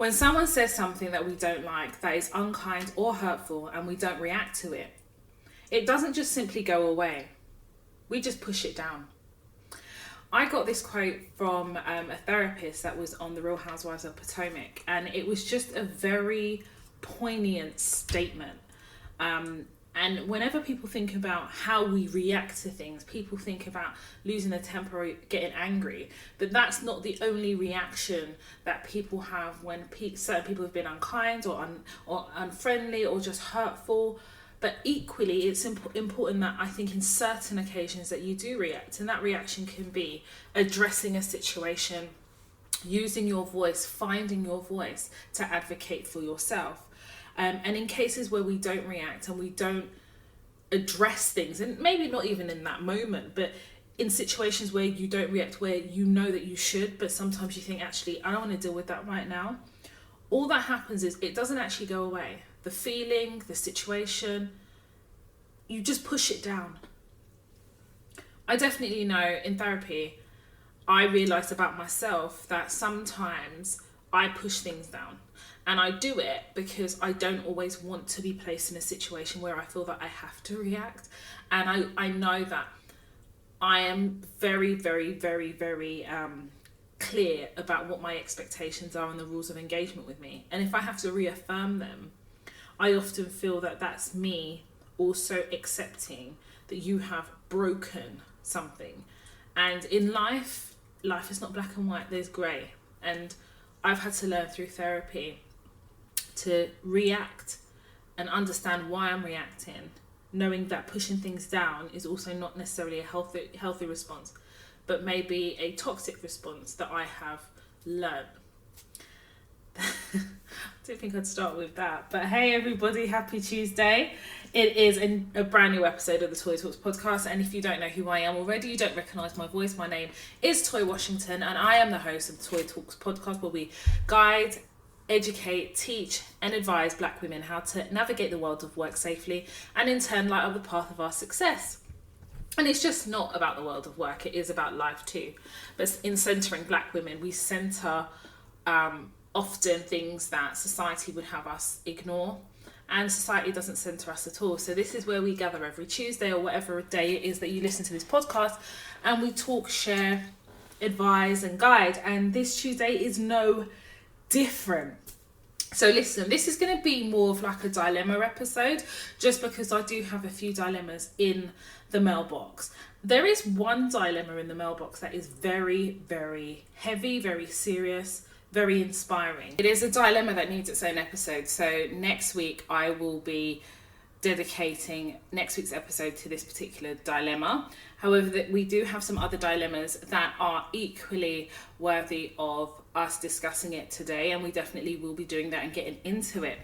When someone says something that we don't like, that is unkind or hurtful, and we don't react to it, it doesn't just simply go away. We just push it down. I got this quote from a therapist that was on The Real Housewives of Potomac, and it was just a very poignant statement. And whenever people think about how we react to things, people think about losing their temper or getting angry. But that's not the only reaction that people have when certain people have been unkind or unfriendly or just hurtful. But equally, it's important that I think in certain occasions that you do react. And that reaction can be addressing a situation, using your voice, finding your voice to advocate for yourself. And in cases where we don't react and we don't address things, and maybe not even in that moment, but in situations where you don't react, where you know that you should, but sometimes you think, actually, I don't want to deal with that right now. All that happens is it doesn't actually go away. The feeling, the situation, you just push it down. I definitely know in therapy, I realised about myself that sometimes I push things down. And I do it because I don't always want to be placed in a situation where I feel that I have to react. And I know that I am very, very, very, very clear about what my expectations are and the rules of engagement with me. And if I have to reaffirm them, I often feel that that's me also accepting that you have broken something. And in life is not black and white, there's grey. And I've had to learn through therapy to react and understand why I'm reacting, knowing that pushing things down is also not necessarily a healthy response, but maybe a toxic response that I have learned. I didn't think I'd start with that, but hey everybody, happy Tuesday. It is a brand new episode of the Toy Talks podcast, and if you don't know who I am already, you don't recognise my voice, my name is Toy Washington, and I am the host of the Toy Talks podcast, where we guide, educate, teach and advise Black women how to navigate the world of work safely and in turn light up the path of our success. And it's just not about the world of work, it is about life too. But in centering Black women, we center often things that society would have us ignore, and society doesn't center us at all. So this is where we gather every Tuesday or whatever day it is that you listen to this podcast, and we talk, share, advise and guide. And this Tuesday is no different. So listen, this is going to be more of like a dilemma episode, just because I do have a few dilemmas in the mailbox. There is one dilemma in the mailbox that is very, very heavy, very serious, very inspiring. It is a dilemma that needs its own episode. So next week I will be dedicating next week's episode to this particular dilemma. However, we do have some other dilemmas that are equally worthy of us discussing it today, and we definitely will be doing that and getting into it.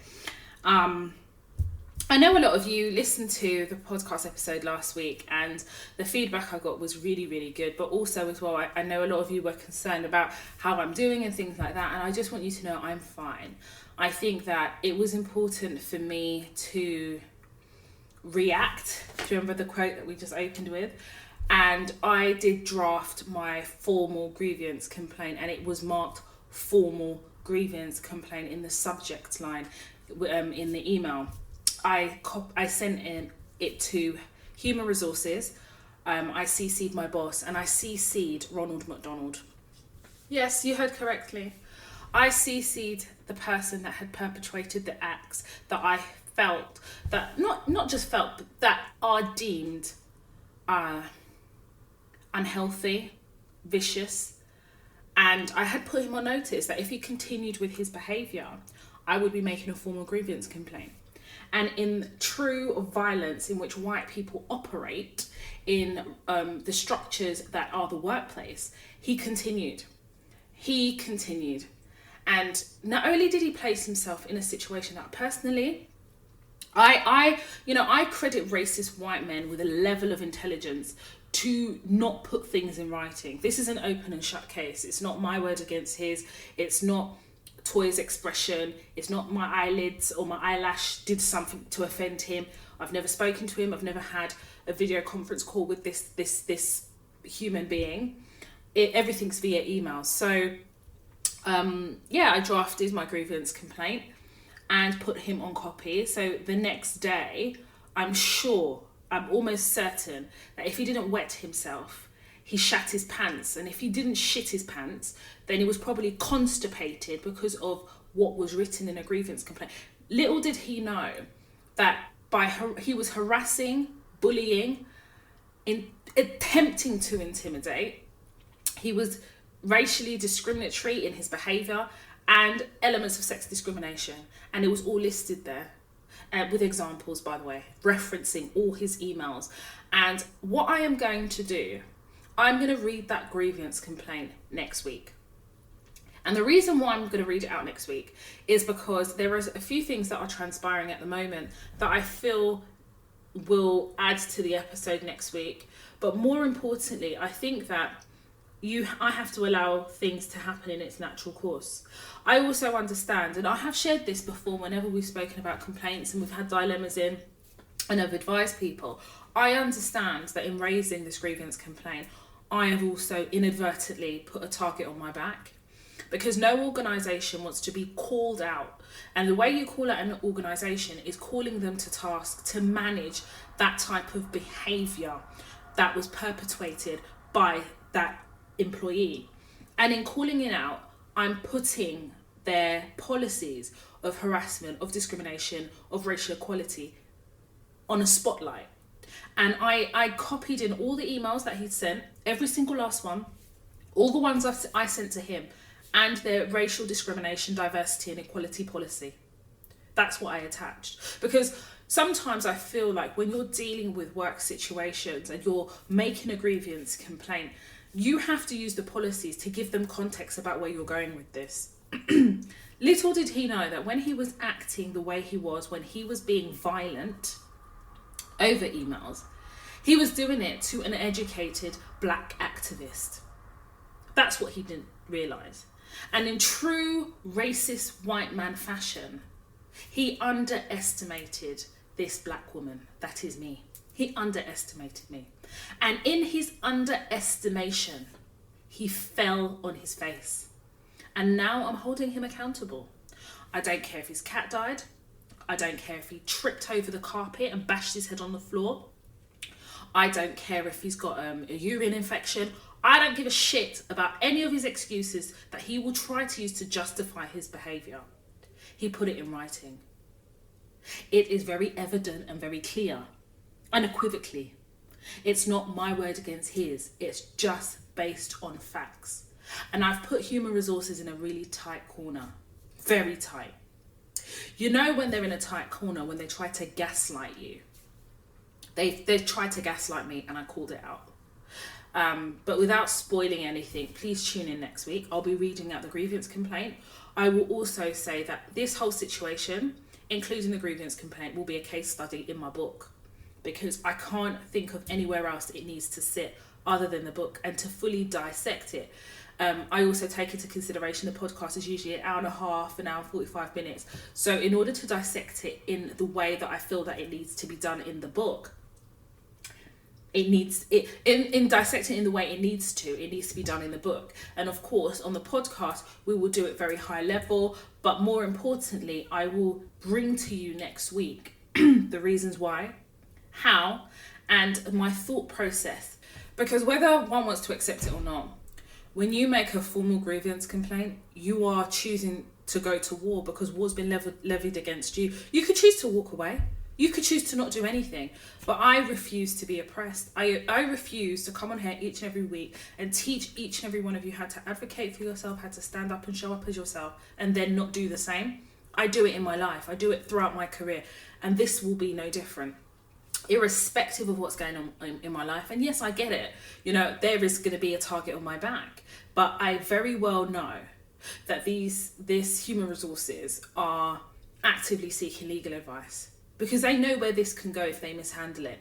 I know a lot of you listened to the podcast episode last week, and the feedback I got was really, really good, but also as well, I know a lot of you were concerned about how I'm doing and things like that, and I just want you to know I'm fine. I think that it was important for me to react. Do you remember the quote that we just opened with? And I did draft my formal grievance complaint, and it was marked formal grievance complaint in the subject line in the email. I sent it to Human Resources. I CC'd my boss, and I CC'd Ronald McDonald. Yes, you heard correctly. I CC'd the person that had perpetrated the acts that I felt, that not just felt, but that are deemed unhealthy, vicious. And I had put him on notice that if he continued with his behaviour, I would be making a formal grievance complaint. And in true violence in which white people operate in the structures that are the workplace, he continued. And not only did he place himself in a situation that personally, I credit racist white men with a level of intelligence to not put things in writing. This is an open and shut case. It's not my word against his. It's not Toy's expression. It's not my eyelids or my eyelash did something to offend him. I've never spoken to him. I've never had a video conference call with this human being. Everything's via email. So I drafted my grievance complaint and put him on copy. So the next day, I'm almost certain that if he didn't wet himself, he shat his pants. And if he didn't shit his pants, then he was probably constipated because of what was written in a grievance complaint. Little did he know that he was harassing, bullying, attempting to intimidate. He was racially discriminatory in his behaviour and elements of sex discrimination. And it was all listed there with examples, by the way, referencing all his emails. And what I am going to do, I'm going to read that grievance complaint next week. And the reason why I'm going to read it out next week is because there are a few things that are transpiring at the moment that I feel will add to the episode next week. But more importantly, I think that I have to allow things to happen in its natural course. I also understand, and I have shared this before whenever we've spoken about complaints and we've had dilemmas in, and I've advised people, I understand that in raising this grievance complaint, I have also inadvertently put a target on my back. Because no organisation wants to be called out. And the way you call out an organisation is calling them to task to manage that type of behaviour that was perpetuated by that employee. And in calling it out, I'm putting their policies of harassment, of discrimination, of racial equality on a spotlight. And I copied in all the emails that he'd sent, every single last one, all the ones I sent to him, and their racial discrimination, diversity and equality policy. That's what I attached. Because sometimes I feel like when you're dealing with work situations and you're making a grievance complaint, you have to use the policies to give them context about where you're going with this. Little did he know that when he was acting the way he was, when he was being violent over emails, he was doing it to an educated black activist. That's what he didn't realise. And in true racist white man fashion, he underestimated this black woman. That is me. He underestimated me. And in his underestimation, he fell on his face. And now I'm holding him accountable. I don't care if his cat died. I don't care if he tripped over the carpet and bashed his head on the floor. I don't care if he's got a urine infection. I don't give a shit about any of his excuses that he will try to use to justify his behaviour. He put it in writing. It is very evident and very clear, unequivocally. It's not my word against his. It's just based on facts. And I've put human resources in a really tight corner. Very tight. You know when they're in a tight corner, when they try to gaslight you. They tried to gaslight me and I called it out. But without spoiling anything, please tune in next week. I'll be reading out the grievance complaint. I will also say that this whole situation, including the grievance complaint, will be a case study in my book, because I can't think of anywhere else it needs to sit other than the book, and to fully dissect it. I also take into consideration the podcast is usually an hour and a half, an hour and 45 minutes. So in order to dissect it in the way that I feel that it needs to be done in the book, in dissecting in the way it needs to be done in the book. And of course, on the podcast, we will do it very high level. But more importantly, I will bring to you next week the reasons why, how, and my thought process. Because whether one wants to accept it or not, when you make a formal grievance complaint, you are choosing to go to war because war's been levied against you. You could choose to walk away. You could choose to not do anything, but I refuse to be oppressed. I refuse to come on here each and every week and teach each and every one of you how to advocate for yourself, how to stand up and show up as yourself, and then not do the same. I do it in my life. I do it throughout my career, and this will be no different, irrespective of what's going on in my life. And yes, I get it. You know, there is going to be a target on my back, but I very well know that this human resources are actively seeking legal advice, because they know where this can go if they mishandle it.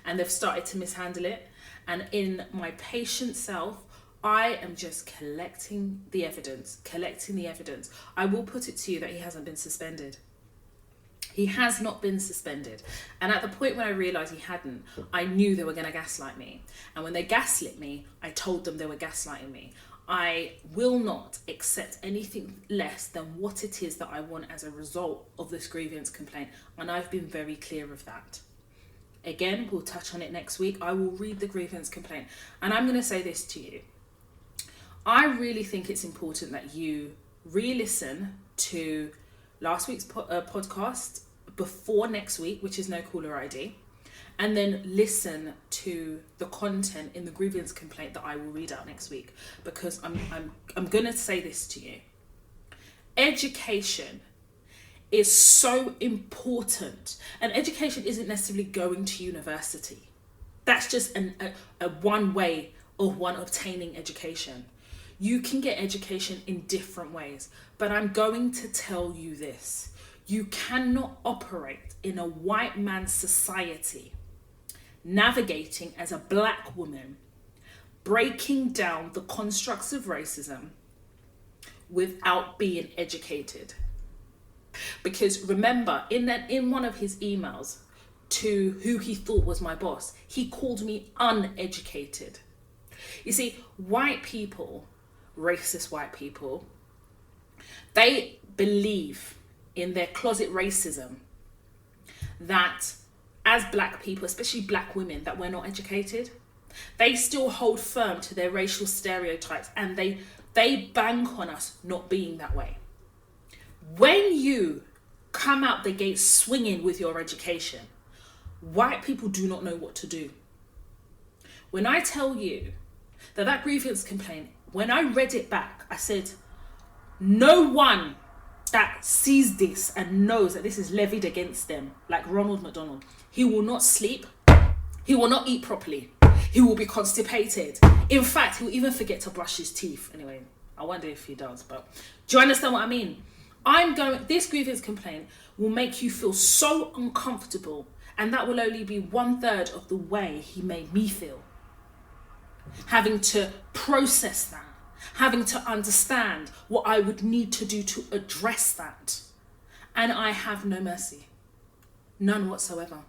And they've started to mishandle it. And in my patient self, I am just collecting the evidence. I will put it to you that he hasn't been suspended. He has not been suspended. And at the point when I realised he hadn't, I knew they were going to gaslight me. And when they gaslit me, I told them they were gaslighting me. I will not accept anything less than what it is that I want as a result of this grievance complaint. And I've been very clear of that. Again, we'll touch on it next week. I will read the grievance complaint. And I'm going to say this to you. I really think it's important that you re-listen to last week's podcast before next week, which is No Caller ID. And then listen to the content in the grievance complaint that I will read out next week. Because I'm going to say this to you. Education is so important. And education isn't necessarily going to university. That's just a one way of one obtaining education. You can get education in different ways. But I'm going to tell you this. You cannot operate in a white man's society navigating as a black woman, breaking down the constructs of racism without being educated. Because remember, in one of his emails to who he thought was my boss, he called me uneducated. You see, white people, racist white people, they believe in their closet racism that as black people, especially black women, that we're not educated. They still hold firm to their racial stereotypes, and they bank on us not being that way. When you come out the gate swinging with your education, white people do not know what to do. When I tell you that grievance complaint, when I read it back, I said, no one that sees this and knows that this is levied against them, like Ronald McDonald, he will not sleep, he will not eat properly, he will be constipated. In fact, he will even forget to brush his teeth. Anyway, I wonder if he does, but do you understand what I mean? This grievance complaint will make you feel so uncomfortable, and that will only be 1/3 of the way he made me feel. Having to process that, having to understand what I would need to do to address that. And I have no mercy. None whatsoever.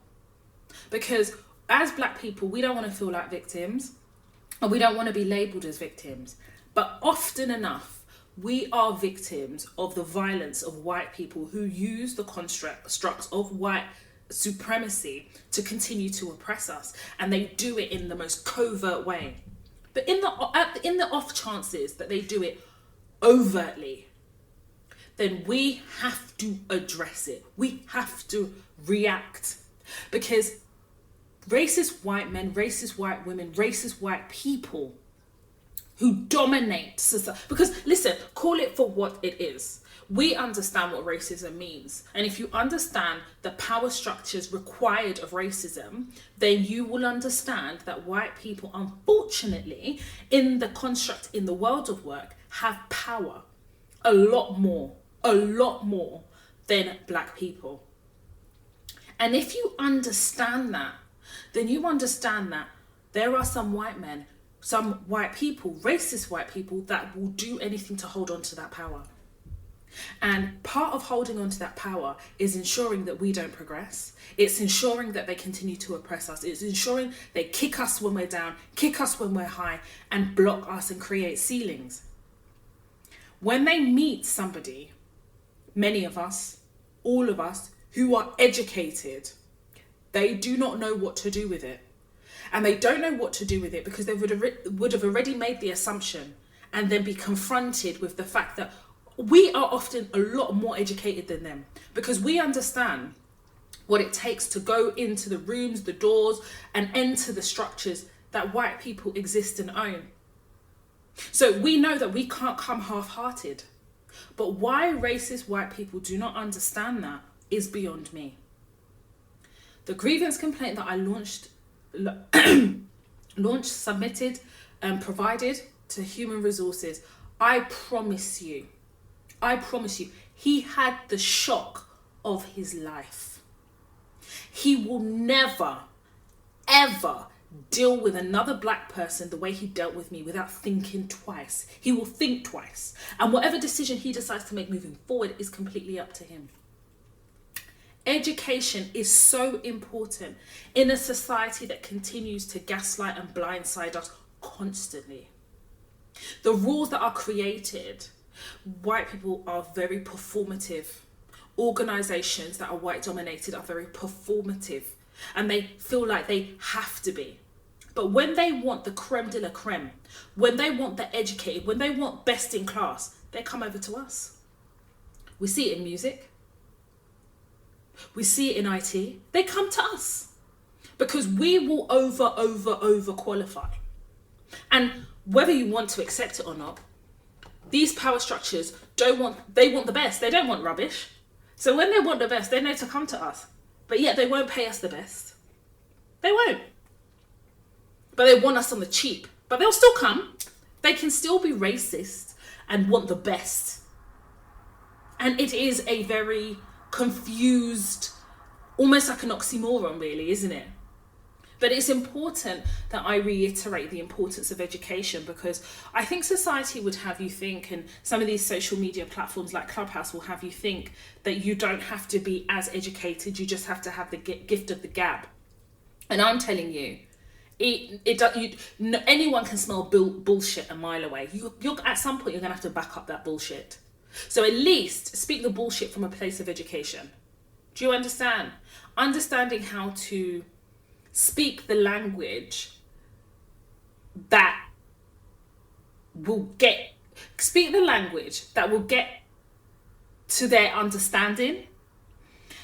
Because as black people, we don't want to feel like victims, and we don't want to be labelled as victims. But often enough, we are victims of the violence of white people who use the constructs of white supremacy to continue to oppress us. And they do it in the most covert way. But in the off chances that they do it overtly, then we have to address it. We have to react. Because racist white men, racist white women, racist white people who dominate society. Because listen, call it for what it is. We understand what racism means. And if you understand the power structures required of racism, then you will understand that white people, unfortunately, in the construct, in the world of work, have power. A lot more than black people. And if you understand that, then you understand that there are some white men, some white people, racist white people, that will do anything to hold on to that power. And part of holding on to that power is ensuring that we don't progress. It's ensuring that they continue to oppress us. It's ensuring they kick us when we're down, kick us when we're high, and block us and create ceilings. When they meet somebody, many of us, all of us, who are educated, they do not know what to do with it. And they don't know what to do with it because they would have already made the assumption and then be confronted with the fact that we are often a lot more educated than them, because we understand what it takes to go into the rooms, the doors, and enter the structures that white people exist and own. So we know that we can't come half-hearted. But why racist white people do not understand that is beyond me. The grievance complaint that I submitted, and provided to Human Resources, I promise you, he had the shock of his life. He will never, ever deal with another black person the way he dealt with me without thinking twice. He will think twice. And whatever decision he decides to make moving forward is completely up to him. Education is so important in a society that continues to gaslight and blindside us constantly. The rules that are created, white people are very performative. Organizations that are white dominated are very performative, and they feel like they have to be. But when they want the creme de la creme, when they want the educated, when they want best in class, they come over to us. We see it in music. We see it in IT. They come to us because we will over qualify. And whether you want to accept it or not, these power structures they want the best. They don't want rubbish. So when they want the best, they know to come to us. But yet they won't pay us the best. They won't. But they want us on the cheap. But they'll still come. They can still be racist and want the best. And it is a very confused, almost like an oxymoron, really, isn't it? But it's important that I reiterate the importance of education, because I think society would have you think, and some of these social media platforms like Clubhouse will have you think, that you don't have to be as educated, you just have to have the gift of the gab. And I'm telling you, anyone can smell bullshit a mile away. You're at some point you're going to have to back up that bullshit. So at least speak the bullshit from a place of education. Do you understand? Understanding how to speak the language that will get to their understanding.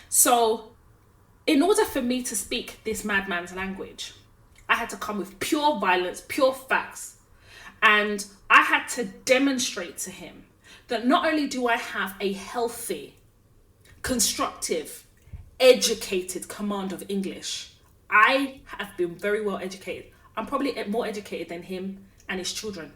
So in order for me to speak this madman's language, I had to come with pure violence, pure facts. And I had to demonstrate to him that not only do I have a healthy, constructive, educated command of English, I have been very well educated. I'm probably more educated than him and his children.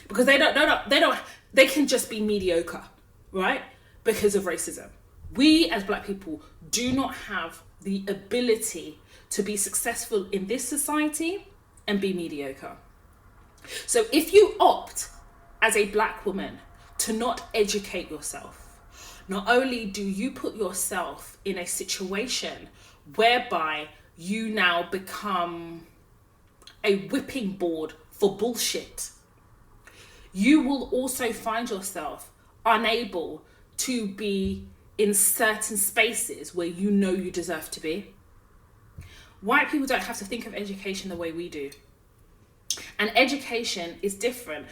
Because they can just be mediocre, right? Because of racism. We as black people do not have the ability to be successful in this society and be mediocre. So if you opt as a black woman to not educate yourself, not only do you put yourself in a situation whereby you now become a whipping board for bullshit, you will also find yourself unable to be in certain spaces where you know you deserve to be. White people don't have to think of education the way we do. And education is different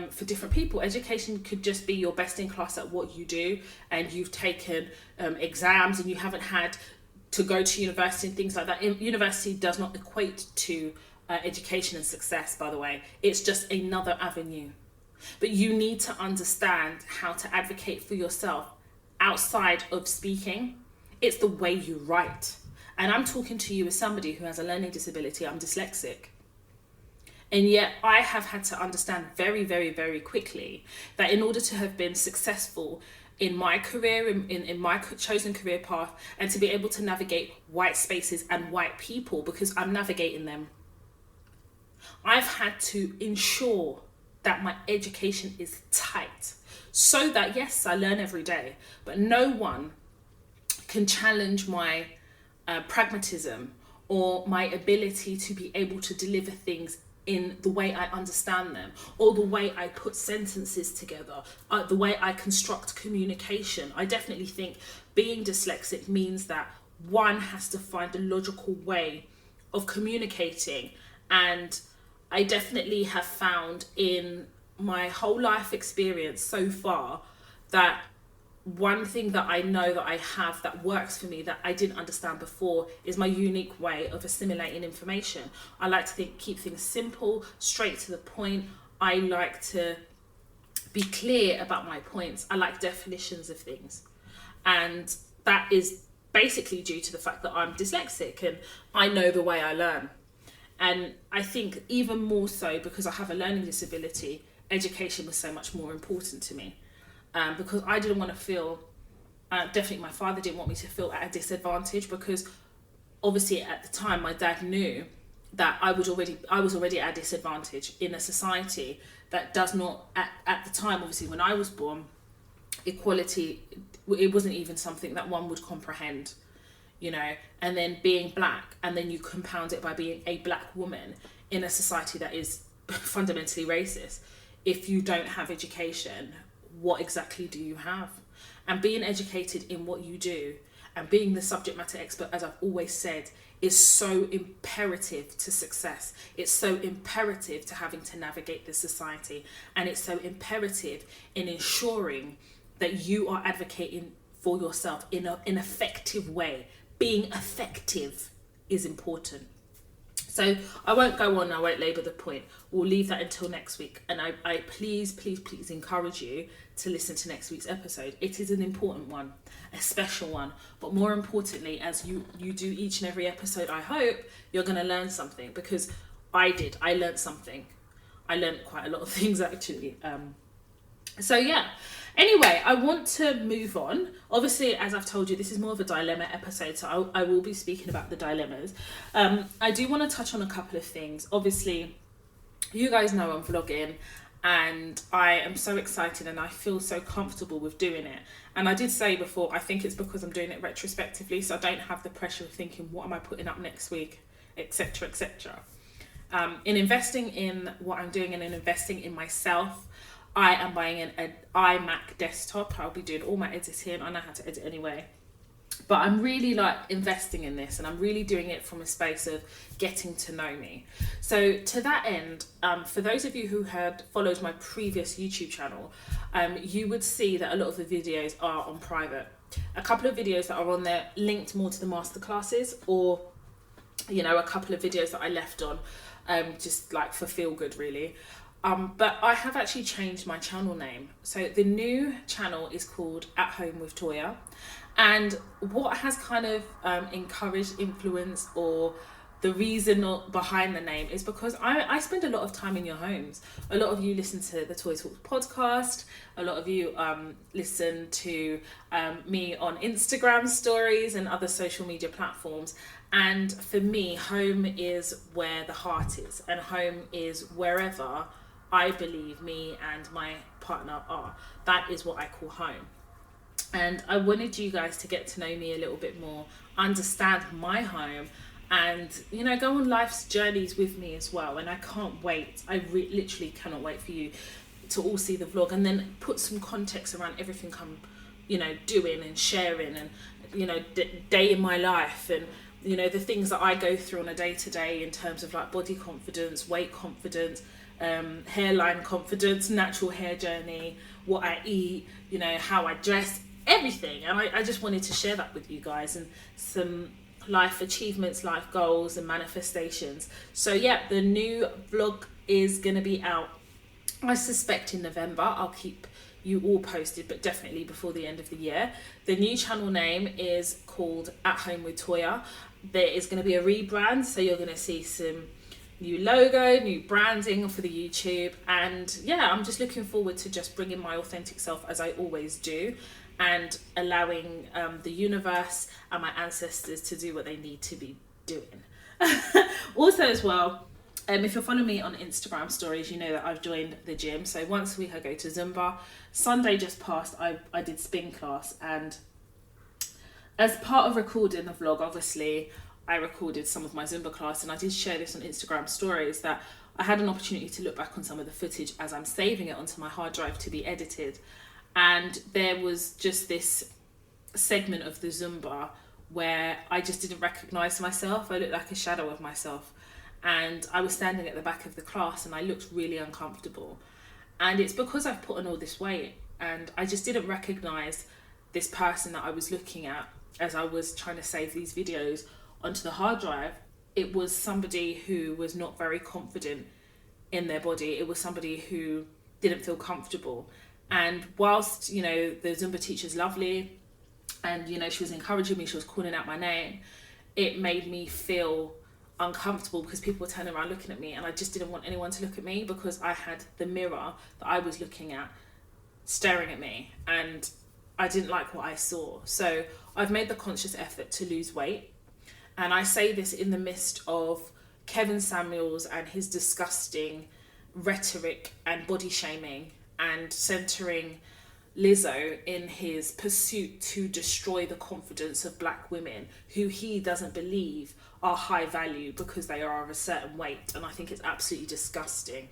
for different people. Education could just be you're best in class at what you do, and you've taken exams and you haven't had to go to university and things like that. University does not equate to education and success, by the way. It's just another avenue. But you need to understand how to advocate for yourself outside of speaking. It's the way you write. And I'm talking to you as somebody who has a learning disability. I'm dyslexic. And yet I have had to understand very, very, very quickly that in order to have been successful in my career, in my chosen career path, and to be able to navigate white spaces and white people, because I'm navigating them, I've had to ensure that my education is tight, so that, yes, I learn every day, but no one can challenge my pragmatism or my ability to be able to deliver things in the way I understand them, or the way I put sentences together, the way I construct communication. I definitely think being dyslexic means that one has to find a logical way of communicating. And I definitely have found in my whole life experience so far that one thing that I know that I have that works for me that I didn't understand before is my unique way of assimilating information. I like to keep things simple, straight to the point. I like to be clear about my points. I like definitions of things. And that is basically due to the fact that I'm dyslexic and I know the way I learn. And I think even more so because I have a learning disability, education was so much more important to me. Because I didn't want to feel, definitely my father didn't want me to feel at a disadvantage, because obviously at the time my dad knew that I was already at a disadvantage in a society that does not, at the time, obviously when I was born, equality, it wasn't even something that one would comprehend, you know. And then being black, and then you compound it by being a black woman in a society that is fundamentally racist. If you don't have education, what exactly do you have? And being educated in what you do and being the subject matter expert, as I've always said, is so imperative to success. It's so imperative to having to navigate this society. And it's so imperative in ensuring that you are advocating for yourself in an effective way. Being effective is important. So I won't go on, I won't labour the point. We'll leave that until next week. And I please encourage you to listen to next week's episode. It is an important one, a special one. But more importantly, as you do each and every episode, I hope you're going to learn something, because I did. I learned something. I learned quite a lot of things, actually. So yeah. Anyway, I want to move on. Obviously, as I've told you, this is more of a dilemma episode, so I will be speaking about the dilemmas. I do want to touch on a couple of things. Obviously, you guys know I'm vlogging, and I am so excited and I feel so comfortable with doing it. And I did say before, I think it's because I'm doing it retrospectively, so I don't have the pressure of thinking, what am I putting up next week, etc, etc. In investing in what I'm doing and in investing in myself, I am buying an iMac desktop. I'll be doing all my editing. I know how to edit anyway. But I'm really investing in this, and I'm really doing it from a space of getting to know me. So to that end, for those of you who had followed my previous YouTube channel, you would see that a lot of the videos are on private. A couple of videos that are on there linked more to the masterclasses, or, a couple of videos that I left on, just for feel good, really. But I have actually changed my channel name. So the new channel is called At Home with Toya. And what has kind of encouraged, influenced, or the reason behind the name is because I spend a lot of time in your homes. A lot of you listen to the Toy Talk podcast. A lot of you listen to me on Instagram stories and other social media platforms. And for me, home is where the heart is. And home is wherever I believe me and my partner are. That is what I call home. And I wanted you guys to get to know me a little bit more, understand my home, and go on life's journeys with me as well. And I can't wait. I literally cannot wait for you to all see the vlog, and then put some context around everything I'm doing and sharing, and day in my life, and the things that I go through on a day-to-day in terms of body confidence, weight confidence, hairline confidence, natural hair journey, what I eat, how I dress, everything. And I just wanted to share that with you guys, and some life achievements, life goals and manifestations. So yeah, the new vlog is going to be out, I suspect, in November. I'll keep you all posted, but definitely before the end of the year. The new channel name is called At Home with Toya. There is going to be a rebrand, so you're going to see some new logo, new branding for the YouTube, and yeah, I'm just looking forward to just bringing my authentic self, as I always do, and allowing the universe and my ancestors to do what they need to be doing. Also as well, if you're following me on Instagram stories, you know that I've joined the gym. So once a week I go to Zumba. Sunday just passed, I did spin class, and as part of recording the vlog, obviously I recorded some of my Zumba class, and I did share this on Instagram stories, that I had an opportunity to look back on some of the footage as I'm saving it onto my hard drive to be edited. And there was just this segment of the Zumba where I just didn't recognise myself. I looked like a shadow of myself. And I was standing at the back of the class and I looked really uncomfortable. And it's because I've put on all this weight, and I just didn't recognise this person that I was looking at as I was trying to save these videos onto the hard drive. It was somebody who was not very confident in their body. It was somebody who didn't feel comfortable. And whilst, the Zumba teacher's lovely, and, she was encouraging me, she was calling out my name, it made me feel uncomfortable because people were turning around looking at me, and I just didn't want anyone to look at me because I had the mirror that I was looking at staring at me, and I didn't like what I saw. So I've made the conscious effort to lose weight. And I say this in the midst of Kevin Samuels and his disgusting rhetoric and body shaming, and centering Lizzo in his pursuit to destroy the confidence of black women who he doesn't believe are high value because they are of a certain weight. And I think it's absolutely disgusting.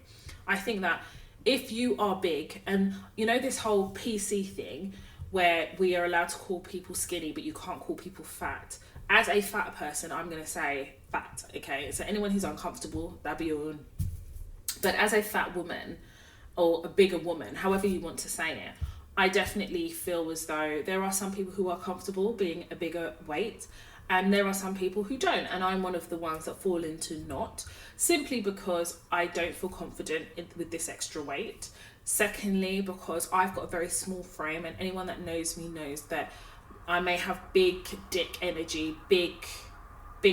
I think that if you are big, and you know this whole PC thing where we are allowed to call people skinny but you can't call people fat. As a fat person, I'm going to say fat, okay? So anyone who's uncomfortable, that'd be your own. But as a fat woman, or a bigger woman, however you want to say it, I definitely feel as though there are some people who are comfortable being a bigger weight, and there are some people who don't, and I'm one of the ones that fall into not, simply because I don't feel confident with this extra weight. Secondly, because I've got a very small frame, and anyone that knows me knows that I may have big dick energy, big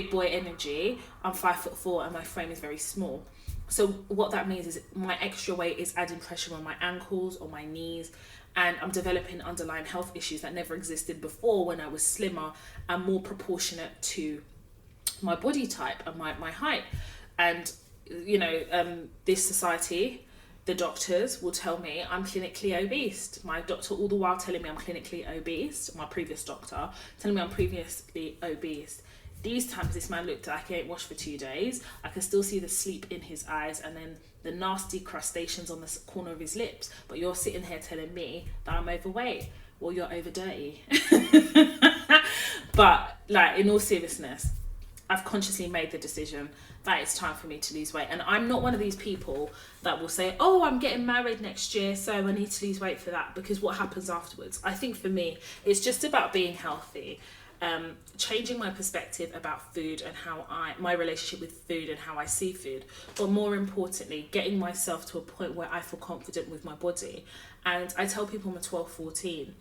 boy energy. I'm 5'4" and my frame is very small. So what that means is my extra weight is adding pressure on my ankles, on my knees, and I'm developing underlying health issues that never existed before when I was slimmer and more proportionate to my body type and my height. And, you know, this society, the doctors will tell me I'm clinically obese. My doctor all the while telling me I'm clinically obese. My previous doctor telling me I'm previously obese. These times this man looked like he ain't washed for 2 days. I can still see the sleep in his eyes and then the nasty crustaceans on the corner of his lips. But you're sitting here telling me that I'm overweight. Well, you're over dirty. But like, in all seriousness, I've consciously made the decision that it's time for me to lose weight. And I'm not one of these people that will say, oh, I'm getting married next year, so I need to lose weight for that, because what happens afterwards? I think for me, it's just about being healthy, changing my perspective about food and how my relationship with food and how I see food. But more importantly, getting myself to a point where I feel confident with my body. And I tell people I'm a 12, 14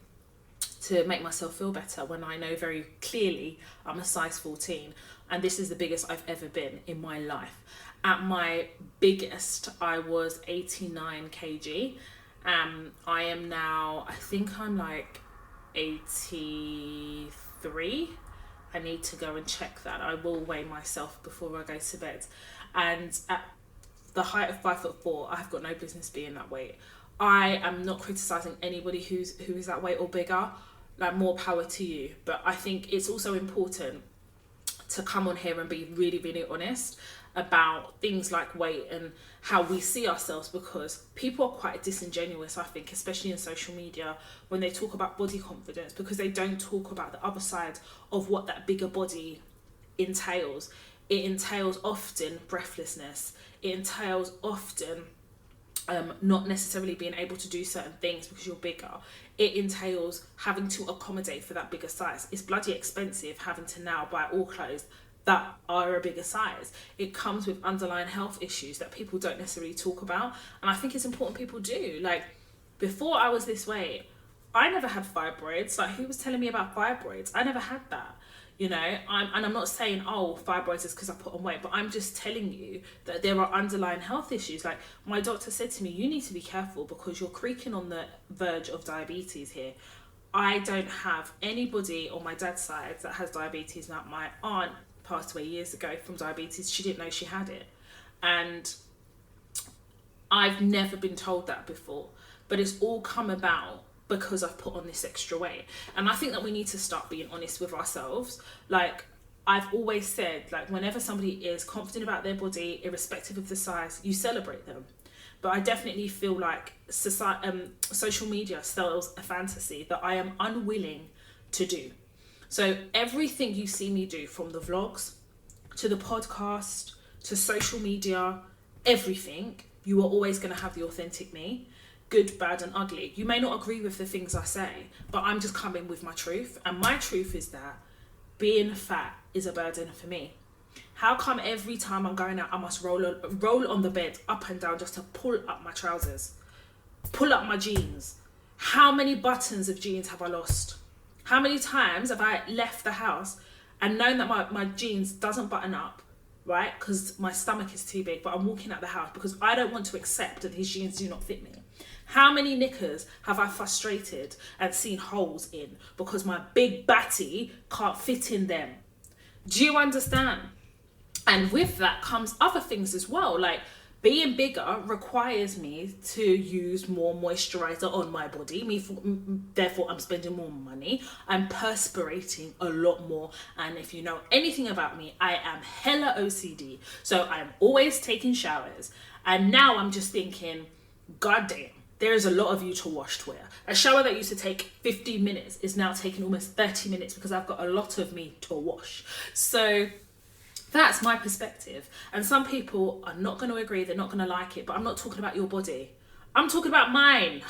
to make myself feel better when I know very clearly I'm a size 14. And this is the biggest I've ever been in my life. At my biggest, I was 89 kg. I am now, I think I'm like 83. I need to go and check that. I will weigh myself before I go to bed. And at the height of 5'4", I've got no business being that weight. I am not criticizing anybody who is that weight or bigger. Like, more power to you. But I think it's also important to come on here and be really, really honest about things like weight and how we see ourselves, because people are quite disingenuous, I think, especially in social media, when they talk about body confidence, because they don't talk about the other side of what that bigger body entails. It entails often breathlessness. It entails often not necessarily being able to do certain things because you're bigger. It entails having to accommodate for that bigger size. It's bloody expensive having to now buy all clothes that are a bigger size. It comes with underlying health issues that people don't necessarily talk about, and I think it's important people do. Like, before I was this way, I never had fibroids. Like, who was telling me about fibroids? I never had that. You know, I'm not saying, oh, fibroids is because I put on weight, but I'm just telling you that there are underlying health issues. Like, my doctor said to me, you need to be careful because you're creaking on the verge of diabetes here. I don't have anybody on my dad's side that has diabetes. Now, my aunt passed away years ago from diabetes. She didn't know she had it. And I've never been told that before, but it's all come about because I've put on this extra weight. And I think that we need to start being honest with ourselves. Like, I've always said, like, whenever somebody is confident about their body, irrespective of the size, you celebrate them. But I definitely feel like social media sells a fantasy that I am unwilling to do. So everything you see me do, from the vlogs to the podcast to social media, everything, you are always going to have the authentic me. Good, bad and ugly. You may not agree with the things I say, but I'm just coming with my truth. And my truth is that being fat is a burden for me. How come every time I'm going out, I must roll on the bed up and down just to pull up my trousers, pull up my jeans? How many buttons of jeans have I lost? How many times have I left the house and known that my jeans doesn't button up, right? Because my stomach is too big, but I'm walking out the house because I don't want to accept that these jeans do not fit me. How many knickers have I frustrated and seen holes in because my big batty can't fit in them? Do you understand? And with that comes other things as well. Like, being bigger requires me to use more moisturizer on my body. Therefore, I'm spending more money. I'm perspirating a lot more. And if you know anything about me, I am hella OCD. So I'm always taking showers. And now I'm just thinking, God damn, there is a lot of you to wash to wear. A shower that used to take 15 minutes is now taking almost 30 minutes because I've got a lot of me to wash. So that's my perspective. And some people are not going to agree, they're not going to like it, but I'm not talking about your body. I'm talking about mine.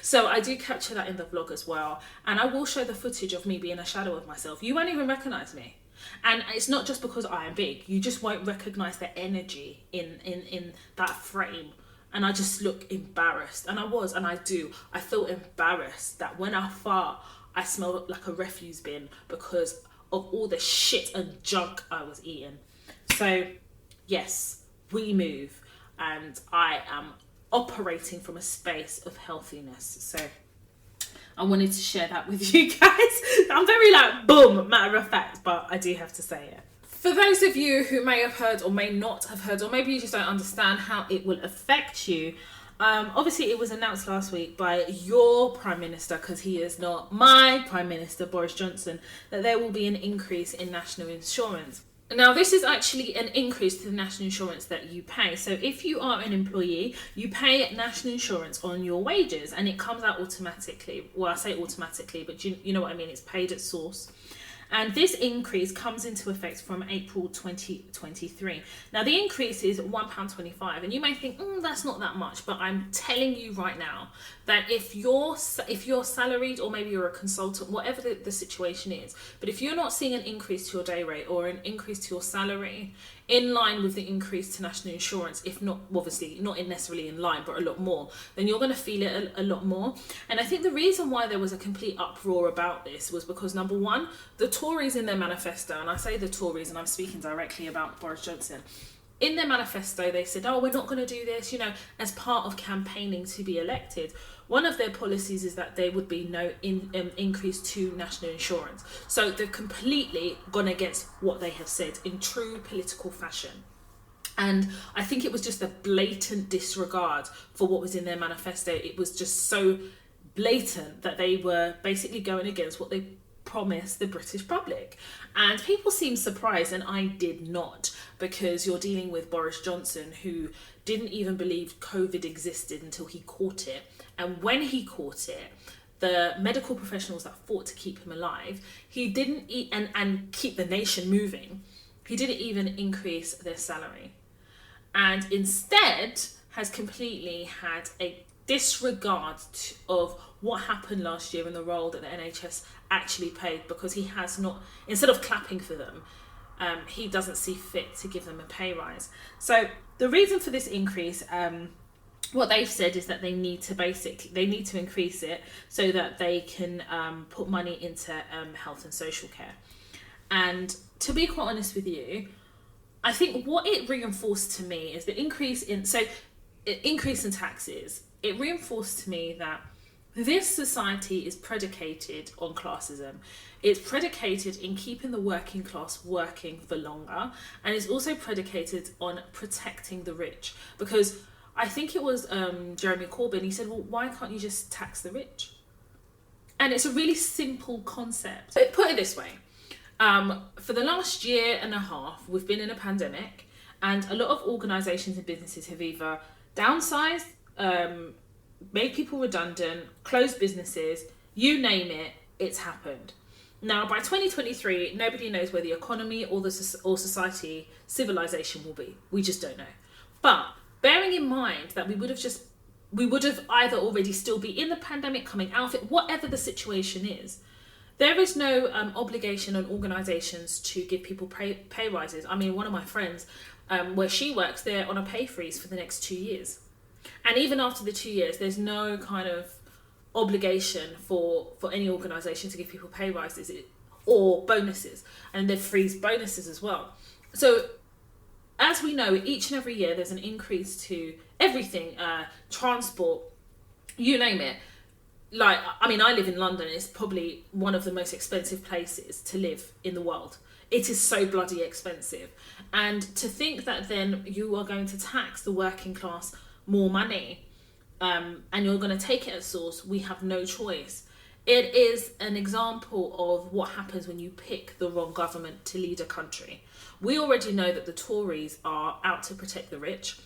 So I do capture that in the vlog as well. And I will show the footage of me being a shadow of myself. You won't even recognize me. And it's not just because I am big. You just won't recognize the energy in that frame. And I just look embarrassed. And I do. I feel embarrassed that when I fart, I smell like a refuse bin because of all the shit and junk I was eating. So yes, we move, and I am operating from a space of healthiness. So I wanted to share that with you guys. I'm very boom, matter of fact, but I do have to say it. For those of you who may have heard or may not have heard, or maybe you just don't understand how it will affect you, obviously it was announced last week by your Prime Minister, because he is not my Prime Minister, Boris Johnson, that there will be an increase in national insurance. Now, this is actually an increase to the national insurance that you pay. So if you are an employee, you pay national insurance on your wages and it comes out automatically. Well, I say automatically, but you know what I mean. It's paid at source. And this increase comes into effect from April 2023. Now, the increase is £1.25, and you may think, that's not that much, but I'm telling you right now that if you're salaried, or maybe you're a consultant, whatever the situation is, but if you're not seeing an increase to your day rate or an increase to your salary in line with the increase to national insurance, if not, obviously, not necessarily in line, but a lot more, then you're going to feel it a lot more. And I think the reason why there was a complete uproar about this was because, number one, the Tories in their manifesto, and I say the Tories and I'm speaking directly about Boris Johnson, in their manifesto they said, we're not going to do this, as part of campaigning to be elected. One of their policies is that there would be no increase to national insurance. So they've completely gone against what they have said in true political fashion. And I think it was just a blatant disregard for what was in their manifesto. It was just so blatant that they were basically going against what they promised the British public. And people seemed surprised, and I did not, because you're dealing with Boris Johnson, who didn't even believe COVID existed until he caught it. And when he caught it, the medical professionals that fought to keep him alive, he didn't and keep the nation moving, he didn't even increase their salary. And instead has completely had a disregard of what happened last year and the role that the NHS actually played, because he has not, instead of clapping for them, he doesn't see fit to give them a pay rise. So the reason for this increase, what they've said is that they need to increase it so that they can put money into health and social care. And to be quite honest with you, I think what it reinforced to me is the increase in taxes. It reinforced to me that this society is predicated on classism. It's predicated in keeping the working class working for longer, and it's also predicated on protecting the rich. Because I think it was Jeremy Corbyn, he said, well, why can't you just tax the rich? And it's a really simple concept. Put it this way, for the last year and a half, we've been in a pandemic, and a lot of organisations and businesses have either downsized, made people redundant, closed businesses, you name it, it's happened. Now, by 2023, nobody knows where the economy or society, civilization will be. We just don't know. But bearing in mind that we would have either already still be in the pandemic, coming out of it, whatever the situation is, there is no obligation on organisations to give people pay rises. I mean, one of my friends, where she works, they're on a pay freeze for the next 2 years. And even after the 2 years, there's no kind of obligation for any organisation to give people pay rises or bonuses. And they've freezed bonuses as well. So as we know, each and every year there's an increase to everything, transport, you name it. like, I mean, I live in London. It's probably one of the most expensive places to live in the world. It is so bloody expensive. And to think that then you are going to tax the working class more money, and you're going to take it at source, we have no choice. It is an example of what happens when you pick the wrong government to lead a country. We already know that the Tories are out to protect the rich.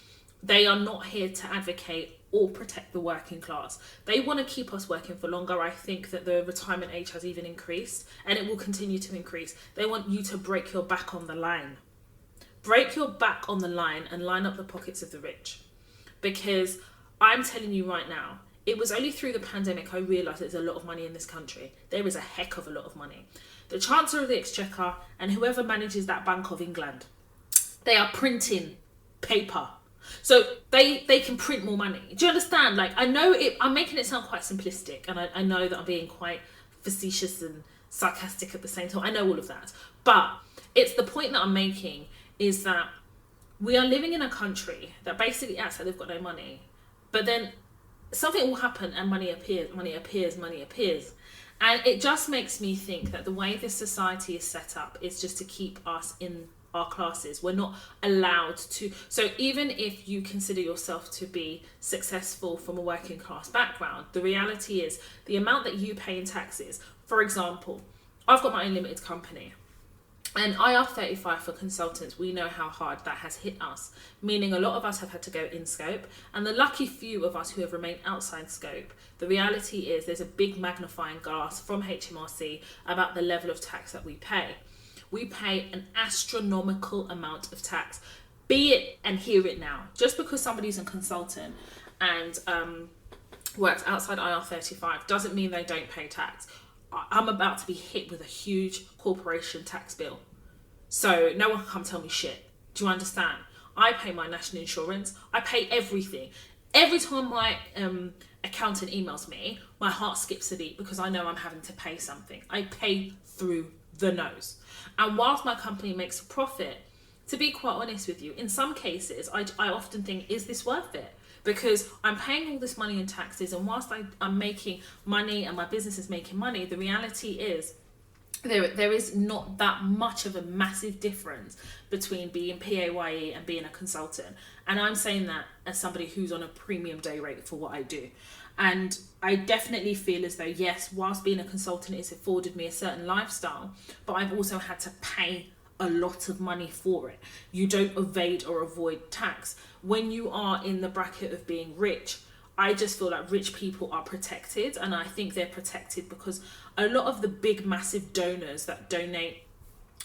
They are not here to advocate or protect the working class. They want to keep us working for longer. I think that the retirement age has even increased, and it will continue to increase. They want you to break your back on the line. Break your back on the line and line up the pockets of the rich. Because I'm telling you right now, it was only through the pandemic I realised there's a lot of money in this country. There is a heck of a lot of money. The Chancellor of the Exchequer and whoever manages that Bank of England, they are printing paper. So they can print more money. Do you understand? Like, I know I'm making it sound quite simplistic, and I know that I'm being quite facetious and sarcastic at the same time. I know all of that. But it's the point that I'm making is that we are living in a country that basically acts like they've got no money. But then something will happen and money appears. And it just makes me think that the way this society is set up is just to keep us in our classes. We're not allowed to. So even if you consider yourself to be successful from a working class background, the reality is the amount that you pay in taxes. For example, I've got my own limited company, and IR35 for consultants, we know how hard that has hit us, meaning a lot of us have had to go in scope, and the lucky few of us who have remained outside scope, the reality is there's a big magnifying glass from HMRC about the level of tax that we pay. We pay an astronomical amount of tax. Be it, and hear it now, just because somebody's a consultant and works outside IR35 doesn't mean they don't pay tax. I'm about to be hit with a huge corporation tax bill. So no one can come tell me shit. Do you understand? I pay my national insurance. I pay everything. Every time my accountant emails me, my heart skips a beat because I know I'm having to pay something. I pay through the nose. And whilst my company makes a profit, to be quite honest with you, in some cases, I often think, is this worth it? Because I'm paying all this money in taxes, and whilst I'm making money and my business is making money, the reality is there is not that much of a massive difference between being PAYE and being a consultant. And I'm saying that as somebody who's on a premium day rate for what I do. And I definitely feel as though, yes, whilst being a consultant, it's afforded me a certain lifestyle, but I've also had to pay a lot of money for it. You don't evade or avoid tax. When you are in the bracket of being rich, I just feel like rich people are protected, and I think they're protected because a lot of the big massive donors that donate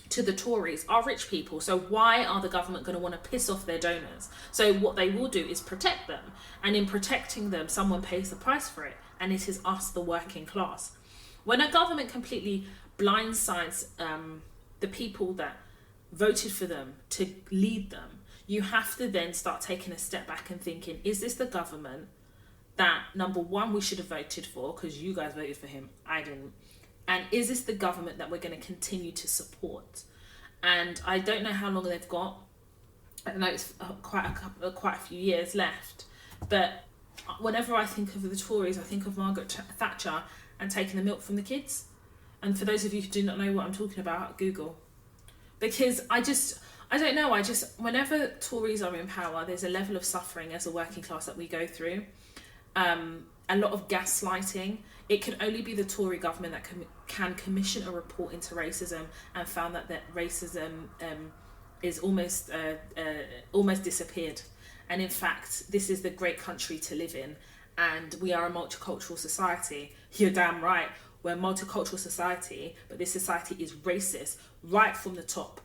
to the Tories are rich people. So why are the government going to want to piss off their donors? So what they will do is protect them, and in protecting them, someone pays the price for it, and it is us, the working class. When a government completely blindsides the people that voted for them to lead them, you have to then start taking a step back and thinking, is this the government that, number one, we should have voted for because you guys voted for him, I didn't? And is this the government that we're going to continue to support? And I don't know how long they've got. I know it's quite a few years left. But whenever I think of the Tories, I think of Margaret Thatcher and taking the milk from the kids. And for those of you who do not know what I'm talking about, Google. Because I don't know, whenever Tories are in power, there's a level of suffering as a working class that we go through. A lot of gaslighting. It can only be the Tory government that can commission a report into racism and found that racism is almost disappeared. And in fact, this is the great country to live in, and we are a multicultural society. You're damn right. We're a multicultural society, but this society is racist right from the top.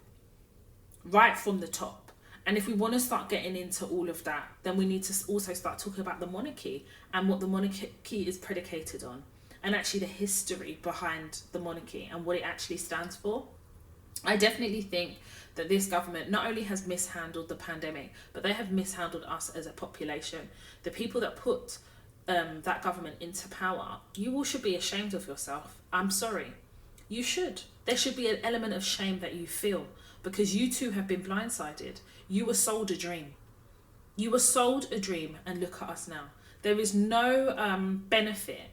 Right from the top. And if we want to start getting into all of that, then we need to also start talking about the monarchy and what the monarchy is predicated on, and actually the history behind the monarchy and what it actually stands for. I definitely think that this government not only has mishandled the pandemic, but they have mishandled us as a population. The people that put that government into power, you all should be ashamed of yourself. I'm sorry. You should. There should be an element of shame that you feel, because you too have been blindsided. You were sold a dream. You were sold a dream, and look at us now. There is no benefit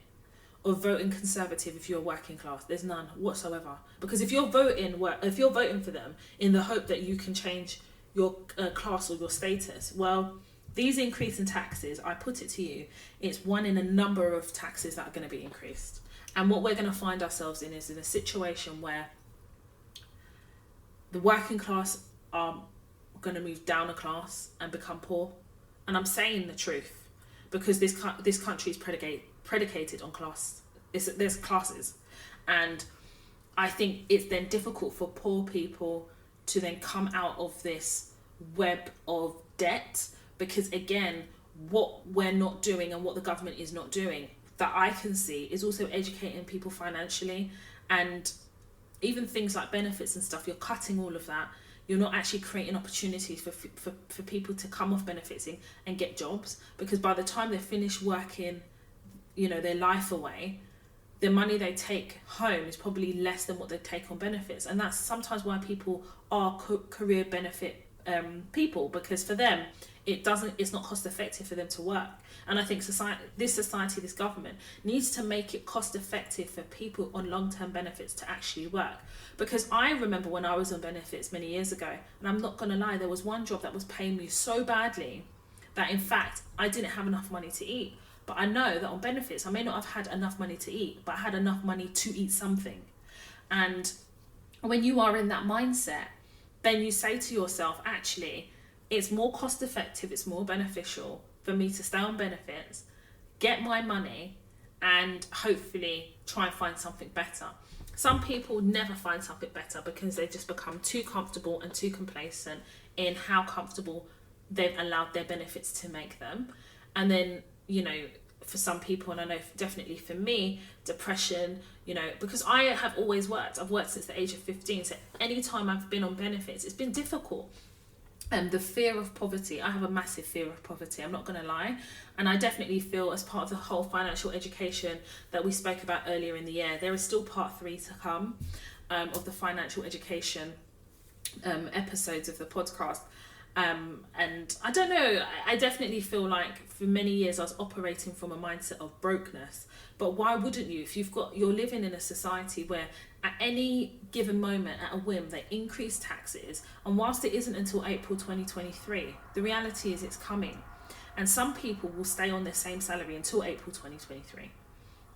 of voting Conservative if you're working class. There's none whatsoever. Because if you're voting for them in the hope that you can change your class or your status, well, these increase in taxes, I put it to you, it's one in a number of taxes that are going to be increased. And what we're going to find ourselves in is in a situation where the working class are going to move down a class and become poor. And I'm saying the truth, because this country is predicated on class. There's classes. And I think it's then difficult for poor people to then come out of this web of debt, because again, what we're not doing and what the government is not doing that I can see is also educating people financially. And even things like benefits and stuff, you're cutting all of that. You're not actually creating opportunities for people to come off benefits and get jobs, because by the time they finish working, their life away, the money they take home is probably less than what they take on benefits. And that's sometimes why people are career benefit people, because for them it's not cost effective for them to work. And I think this government needs to make it cost effective for people on long-term benefits to actually work. Because I remember when I was on benefits many years ago, and I'm not going to lie, there was one job that was paying me so badly that in fact I didn't have enough money to eat. But I know that on benefits I may not have had enough money to eat, but I had enough money to eat something. And when you are in that mindset, then you say to yourself, actually, it's more cost effective, it's more beneficial for me to stay on benefits, get my money, and hopefully try and find something better. Some people never find something better because they just become too comfortable and too complacent in how comfortable they've allowed their benefits to make them. And then, for some people, and I know definitely for me, depression, because I have always worked. I've worked since the age of 15. So anytime I've been on benefits, it's been difficult. The fear of poverty, I have a massive fear of poverty, I'm not going to lie. And I definitely feel, as part of the whole financial education that we spoke about earlier in the year, there is still part 3 to come of the financial education episodes of the podcast. And I don't know, I definitely feel like for many years I was operating from a mindset of brokenness. But why wouldn't you? If you're living in a society where at any given moment, at a whim, they increase taxes, and whilst it isn't until April 2023, the reality is it's coming. And some people will stay on their same salary until April 2023,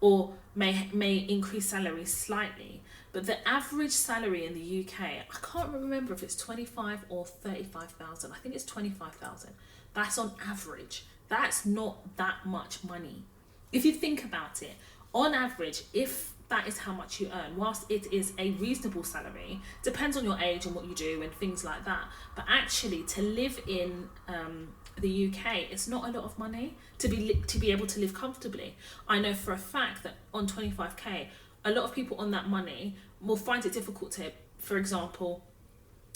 or may increase salaries slightly. But the average salary in the UK, I can't remember if it's 25 or 35,000. I think it's 25,000. That's on average. That's not that much money. If you think about it, on average, if that is how much you earn, whilst it is a reasonable salary, depends on your age and what you do and things like that. But actually, to live in the UK, it's not a lot of money to be able to live comfortably. I know for a fact that on 25k, a lot of people on that money will find it difficult to, for example,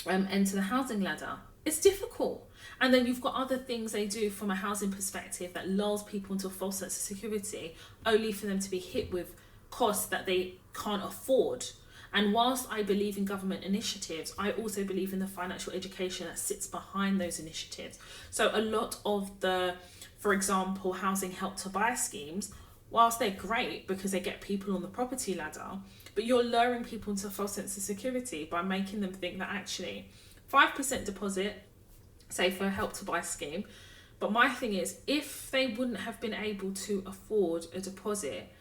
enter the housing ladder. It's difficult. And then you've got other things they do from a housing perspective that lulls people into a false sense of security, only for them to be hit with costs that they can't afford. And whilst I believe in government initiatives, I also believe in the financial education that sits behind those initiatives. So a lot of the, for example, housing help to buy schemes, whilst they're great because they get people on the property ladder, but you're luring people into a false sense of security by making them think that actually 5% deposit, say for a help to buy scheme. But my thing is, if they wouldn't have been able to afford a deposit,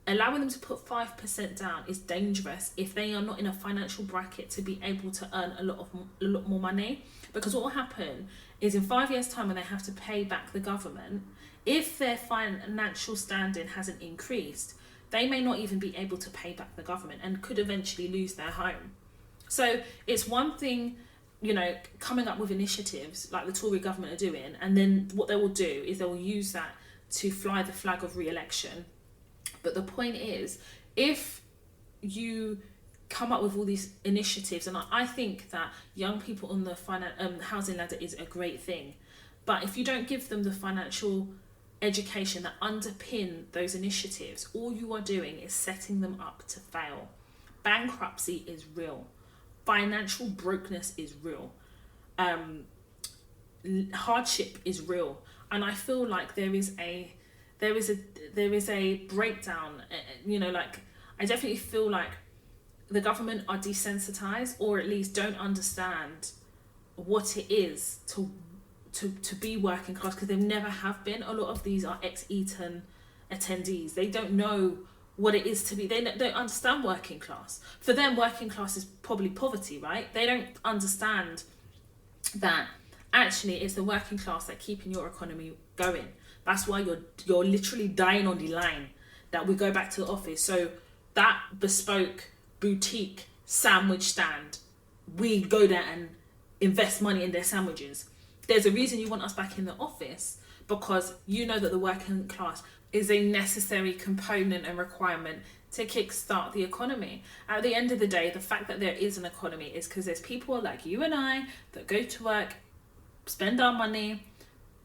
allowing them to put 5% down is dangerous if they are not in a financial bracket to be able to earn a lot more money. Because what will happen is in 5 years' time, when they have to pay back the government, if their financial standing hasn't increased, they may not even be able to pay back the government and could eventually lose their home. So it's one thing, coming up with initiatives like the Tory government are doing, and then what they will do is they will use that to fly the flag of re-election. But the point is, if you come up with all these initiatives, and I think that young people on the housing ladder is a great thing, but if you don't give them the financial education that underpin those initiatives, all you are doing is setting them up to fail. Bankruptcy is real. Financial brokenness is real. Hardship is real. And I feel like there is a there is a breakdown. Like, I definitely feel like the government are desensitized, or at least don't understand what it is to be working class, because they never have been. A lot of these are ex-Eton attendees. They don't know what it is to be, they don't understand working class. For them, working class is probably poverty, right? They don't understand that actually it's the working class that keeping your economy going. That's why you're literally dying on the line, that we go back to the office. So that bespoke boutique sandwich stand, we go there and invest money in their sandwiches. There's a reason you want us back in the office, because you know that the working class is a necessary component and requirement to kickstart the economy. At the end of the day, the fact that there is an economy is because there's people like you and I that go to work, spend our money,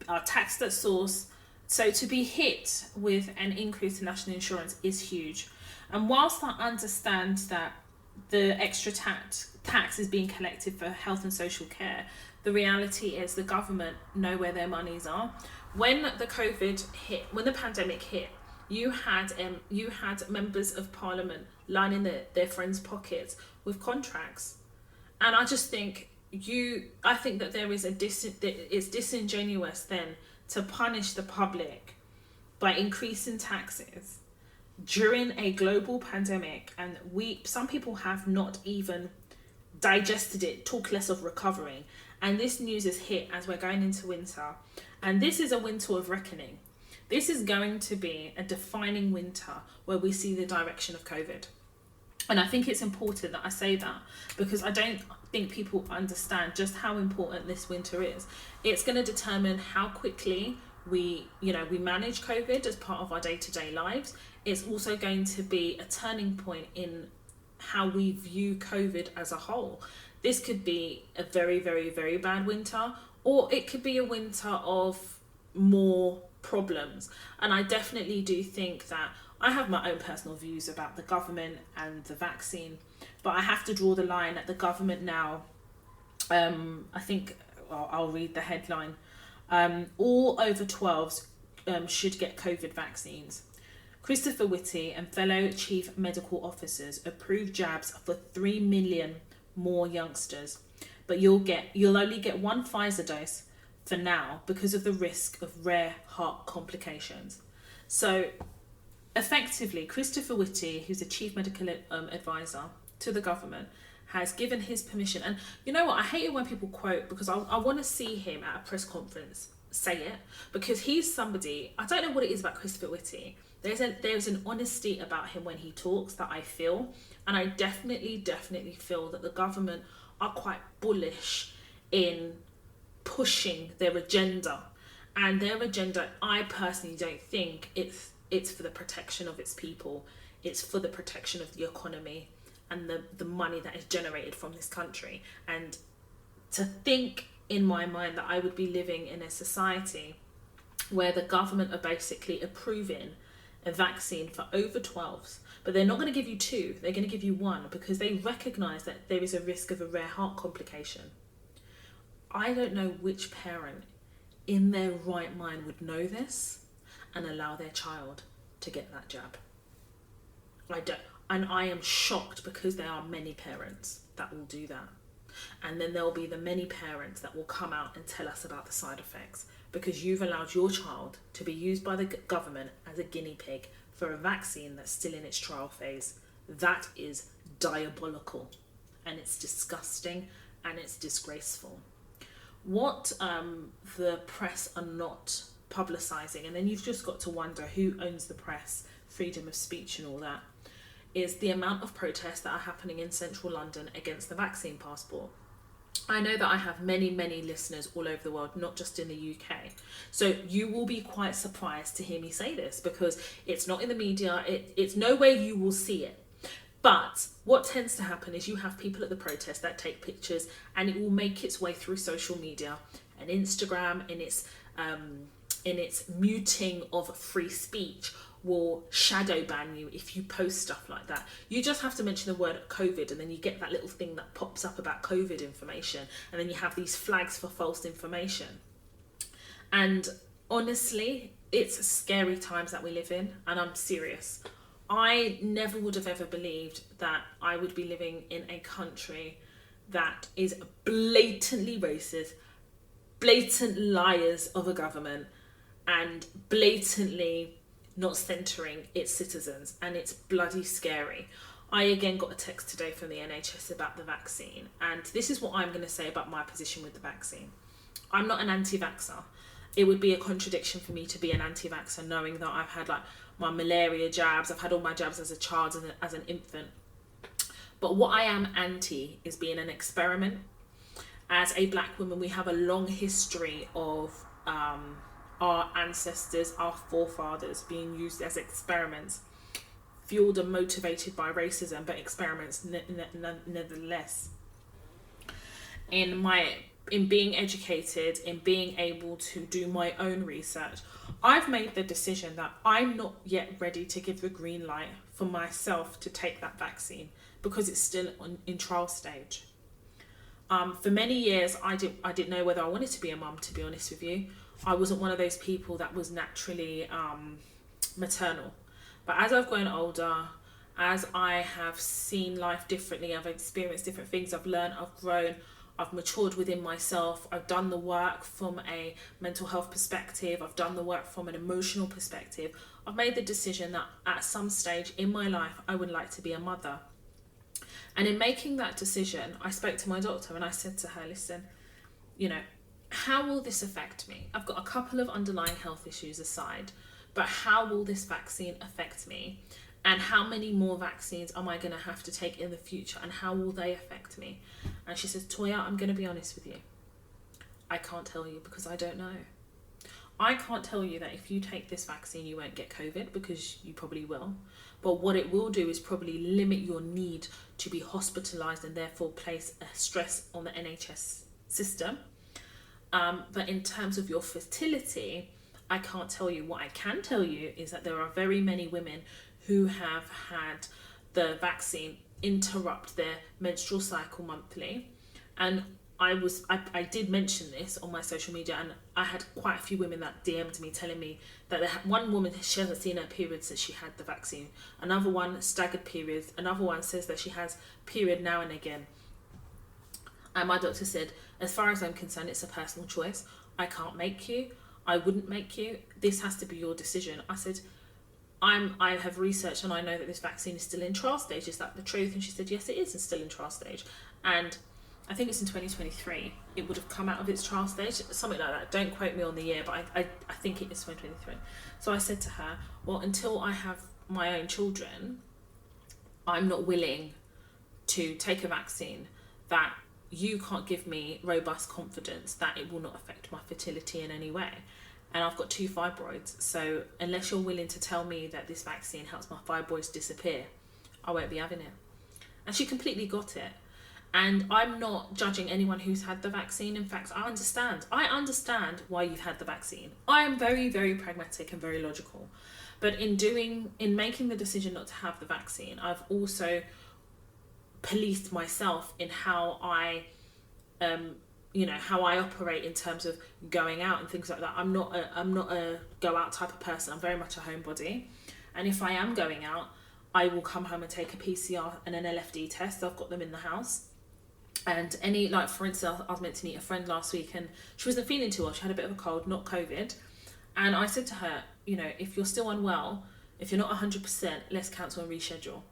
are taxed at source. So to be hit with an increase in national insurance is huge. And whilst I understand that the extra tax is being collected for health and social care, the reality is the government know where their monies are. When the pandemic hit, you had members of parliament lining their friends' pockets with contracts, and I just think that there is it's disingenuous then to punish the public by increasing taxes during a global pandemic, and some people have not even digested it, talk less of recovering. And this news is hit as we're going into winter. And this is a winter of reckoning. This is going to be a defining winter where we see the direction of COVID. And I think it's important that I say that, because I don't think people understand just how important this winter is. It's going to determine how quickly we manage COVID as part of our day-to-day lives. It's also going to be a turning point in how we view COVID as a whole. This could be a very, very, very bad winter, or it could be a winter of more problems. And I definitely do think that I have my own personal views about the government and the vaccine, but I have to draw the line at the government now. I think, well, I'll read the headline. All over 12s should get COVID vaccines. Christopher Whitty and fellow chief medical officers approved jabs for 3 million more youngsters, but you'll only get one Pfizer dose for now because of the risk of rare heart complications. So effectively, Christopher Whitty, who's the chief medical advisor to the government, has given his permission. And you know what, I hate it when people quote, because I want to see him at a press conference say it, because he's somebody, I don't know what it is about Christopher Whitty. There's an honesty about him when he talks that I feel, and I definitely feel that the government are quite bullish in pushing their agenda. And their agenda, I personally don't think it's for the protection of its people. It's for the protection of the economy and the money that is generated from this country. And to think in my mind that I would be living in a society where the government are basically approving a vaccine for over 12s, but they're not going to give you 2, they're going to give you 1, because they recognise that there is a risk of a rare heart complication. I don't know which parent in their right mind would know this and allow their child to get that jab. I don't. And I am shocked, because there are many parents that will do that. And then there'll be the many parents that will come out and tell us about the side effects, because you've allowed your child to be used by the government as a guinea pig for a vaccine that's still in its trial phase. That is diabolical, and it's disgusting, and it's disgraceful. What the press are not publicising, and then you've just got to wonder who owns the press, freedom of speech and all that, is the amount of protests that are happening in central London against the vaccine passport. I know that I have many, many listeners all over the world, not just in the UK. So you will be quite surprised to hear me say this, because it's not in the media, it's nowhere you will see it. But what tends to happen is you have people at the protest that take pictures, and it will make its way through social media and Instagram in its muting of free speech will shadow ban you if you post stuff like that. You just have to mention the word COVID, and then you get that little thing that pops up about COVID information, and then you have these flags for false information. And honestly, it's scary times that we live in, and I'm serious. I never would have ever believed that I would be living in a country that is blatantly racist, blatant liars of a government, and blatantly not centering its citizens, and it's bloody scary. I again got a text today from the NHS about the vaccine, and this is what I'm going to say about my position with the vaccine. I'm not an anti-vaxxer. It would be a contradiction for me to be an anti-vaxxer knowing that I've had like my malaria jabs, I've had all my jabs as a child and as an infant. But what I am anti is being an experiment. As a black woman, we have a long history of our ancestors, our forefathers being used as experiments, fueled and motivated by racism, but experiments nevertheless. In being educated, in being able to do my own research, I've made the decision that I'm not yet ready to give the green light for myself to take that vaccine because it's still in trial stage. For many years, I didn't know whether I wanted to be a mum, to be honest with you. I wasn't one of those people that was naturally maternal. But as I've grown older, as I have seen life differently, I've experienced different things, I've learned, I've grown, I've matured within myself, I've done the work from a mental health perspective, I've done the work from an emotional perspective, I've made the decision that at some stage in my life, I would like to be a mother. And in making that decision, I spoke to my doctor and I said to her, listen, how will this affect me? I've got a couple of underlying health issues aside, but how will this vaccine affect me? And how many more vaccines am I going to have to take in the future? And how will they affect me? And she says, Toya, I'm going to be honest with you. I can't tell you because I don't know. I can't tell you that if you take this vaccine, you won't get COVID, because you probably will. But what it will do is probably limit your need to be hospitalised and therefore place a stress on the NHS system. But in terms of your fertility, I can't tell you. What I can tell you is that there are very many women who have had the vaccine interrupt their menstrual cycle monthly. And I did mention this on my social media, and I had quite a few women that DM'd me telling me that one woman, she hasn't seen her period since she had the vaccine. Another one, staggered periods. Another one says that she has period now and again. And my doctor said, as far as I'm concerned, it's a personal choice. I can't make you. I wouldn't make you. This has to be your decision. I said, I have researched and I know that this vaccine is still in trial stage. Is that the truth? And she said, yes, it is. It's still in trial stage. And I think it's in 2023. It would have come out of its trial stage, something like that. Don't quote me on the year, but I think it is 2023. So I said to her, well, until I have my own children, I'm not willing to take a vaccine that you can't give me robust confidence that it will not affect my fertility in any way. And I've got 2 fibroids. So unless you're willing to tell me that this vaccine helps my fibroids disappear, I won't be having it. And she completely got it. And I'm not judging anyone who's had the vaccine. In fact, I understand why you've had the vaccine. I am very, very pragmatic and very logical. But in making the decision not to have the vaccine, I've also policed myself in how I operate in terms of going out and things like that. I'm not a go out type of person. I'm very much a homebody. And if I am going out, I will come home and take a PCR and an LFD test. I've got them in the house. And for instance, I was meant to meet a friend last week and she wasn't feeling too well. She had a bit of a cold, not COVID. And I said to her, if you're still unwell, if you're not 100%, let's cancel and reschedule.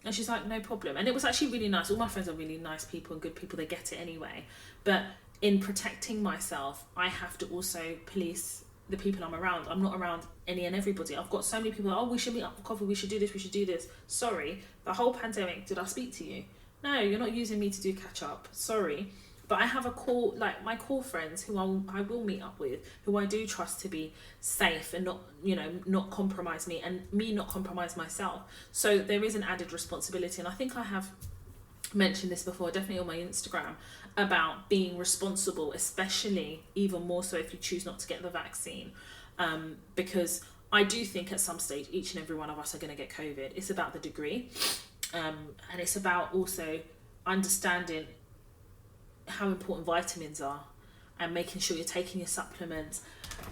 And she's like, no problem. And it was actually really nice. All my friends are really nice people and good people. They get it anyway. But in protecting myself, I have to also police the people I'm around. I'm not around any and everybody. I've got so many people, we should meet up for coffee. We should do this. Sorry, the whole pandemic, did I speak to you? No, you're not using me to do catch up. Sorry. But I have my core friends who I will meet up with, who I do trust to be safe and not compromise me and me not compromise myself. So there is an added responsibility. And I think I have mentioned this before, definitely on my Instagram, about being responsible, especially even more so if you choose not to get the vaccine. Because I do think at some stage, each and every one of us are going to get COVID. It's about the degree. And it's about also understanding how important vitamins are and making sure you're taking your supplements.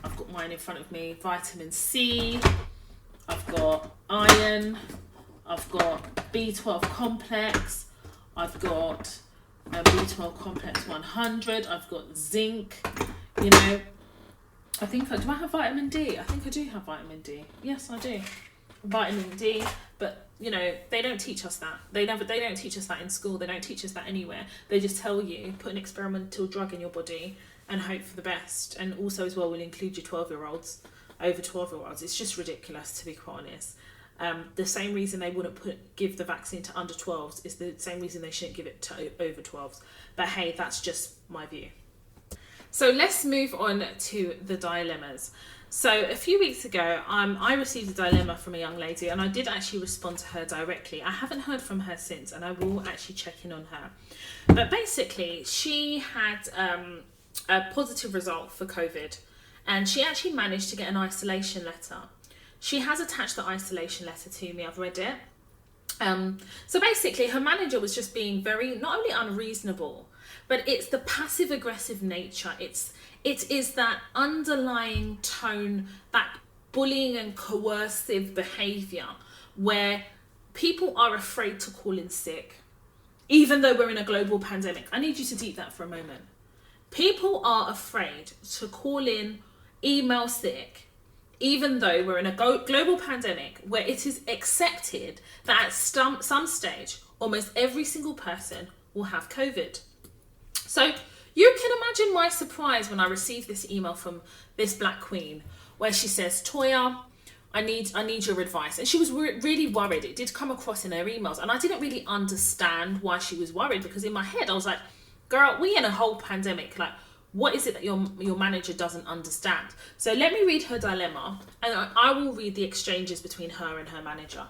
I've got mine in front of me. Vitamin C, I've got iron, I've got B12 complex, I've got B12 complex 100, I've got zinc, you know. I think, do I have vitamin D? I think I do have vitamin D. Yes, I do. Vitamin D, but you know, they don't teach us that. They don't teach us that in school. They don't teach us that anywhere. They just tell you, put an experimental drug in your body and hope for the best. And also as well, we'll include your 12-year-olds, over 12-year-olds. It's just ridiculous, to be quite honest. The same reason they wouldn't give the vaccine to under 12s is the same reason they shouldn't give it to over 12s. But hey, that's just my view. So let's move on to the dilemmas. So a few weeks ago, I received a dilemma from a young lady, and I did actually respond to her directly. I haven't heard from her since, and I will actually check in on her. But basically, she had a positive result for COVID, and she actually managed to get an isolation letter. She has attached the isolation letter to me. I've read it. So basically, her manager was just being very, not only unreasonable, but it's the passive aggressive nature. It is that underlying tone, that bullying and coercive behaviour where people are afraid to call in sick, even though we're in a global pandemic. I need you to deep that for a moment. People are afraid to call in, email sick, even though we're in a global pandemic where it is accepted that at some stage, almost every single person will have COVID. So you can imagine my surprise when I received this email from this Black Queen where she says, Toya, I need your advice. And she was really worried. It did come across in her emails. And I didn't really understand why she was worried, because in my head I was like, girl, we in a whole pandemic. Like, what is it that your manager doesn't understand? So let me read her dilemma, and I will read the exchanges between her and her manager.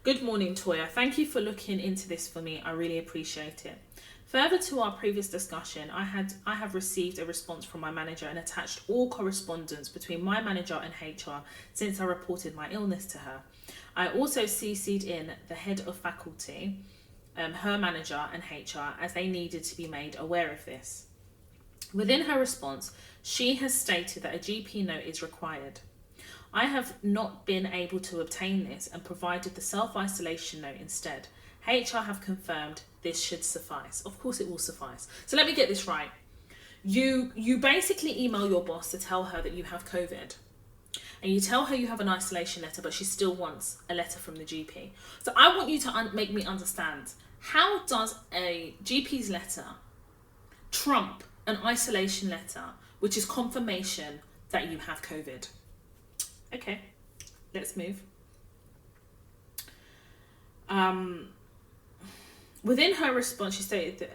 Good morning, Toya. Thank you for looking into this for me. I really appreciate it. Further to our previous discussion, I have received a response from my manager and attached all correspondence between my manager and HR since I reported my illness to her. I also CC'd in the head of faculty, her manager and HR, as they needed to be made aware of this. Within her response, she has stated that a GP note is required. I have not been able to obtain this and provided the self-isolation note instead. HR have confirmed this should suffice. Of course it will suffice. So let me get this right. You basically email your boss to tell her that you have COVID. And you tell her you have an isolation letter, but she still wants a letter from the GP. So I want you to make me understand, how does a GP's letter trump an isolation letter, which is confirmation that you have COVID? Okay, let's move. Within her response, she stated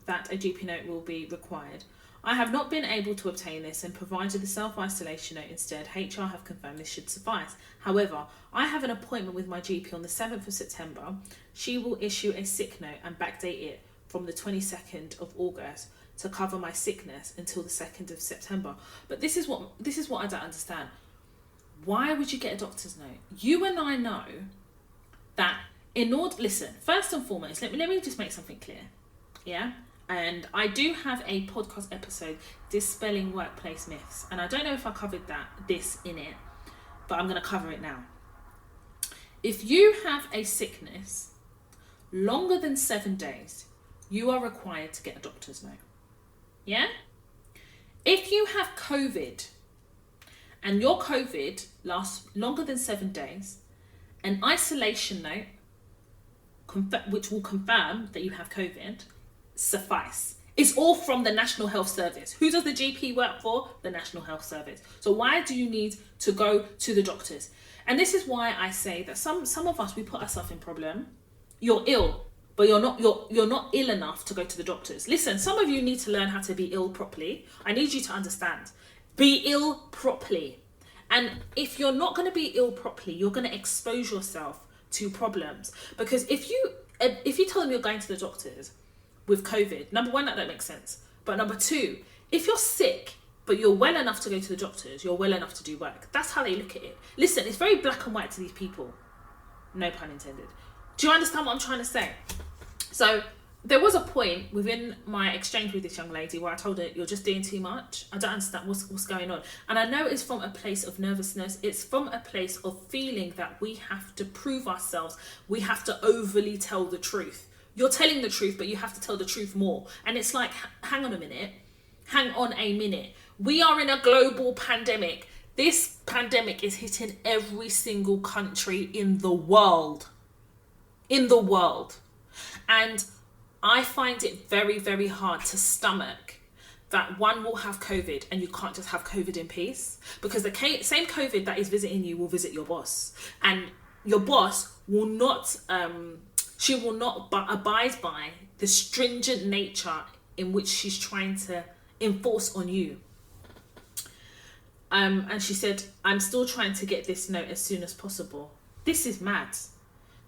that a GP note will be required. I have not been able to obtain this and provided the self-isolation note instead. HR have confirmed this should suffice. However, I have an appointment with my GP on the 7th of September. She will issue a sick note and backdate it from the 22nd of August to cover my sickness until the 2nd of September. But this is what I don't understand. Why would you get a doctor's note? You and I know that listen, first and foremost, let me just make something clear. Yeah? And I do have a podcast episode, Dispelling Workplace Myths. And I don't know if I covered this in it, but I'm going to cover it now. If you have a sickness longer than 7 days, you are required to get a doctor's note. Yeah? If you have COVID and your COVID lasts longer than 7 days, an isolation note, which will confirm that you have COVID, suffice. It's all from the National Health Service. Who does the GP work for? The National Health Service. So why do you need to go to the doctors? And this is why I say that some of us, we put ourselves in problem. You're ill, but you're not ill enough to go to the doctors. Listen, some of you need to learn how to be ill properly. I need you to understand. Be ill properly. And if you're not going to be ill properly, you're going to expose yourself to problems. Because if you tell them you're going to the doctors with COVID, number one, that don't make sense. But number two, if you're sick, but you're well enough to go to the doctors, you're well enough to do work. That's how they look at it. Listen, it's very black and white to these people. No pun intended. Do you understand what I'm trying to say? So there was a point within my exchange with this young lady where I told her, you're just doing too much. I don't understand what's going on. And I know it's from a place of nervousness. It's from a place of feeling that we have to prove ourselves. We have to overly tell the truth. You're telling the truth, but you have to tell the truth more. And it's like, hang on a minute. Hang on a minute. We are in a global pandemic. This pandemic is hitting every single country in the world. In the world. And I find it very, very hard to stomach that one will have COVID and you can't just have COVID in peace, because the same COVID that is visiting you will visit your boss, and your boss will not, she will not abide by the stringent nature in which she's trying to enforce on you. And she said, I'm still trying to get this note as soon as possible. This is mad.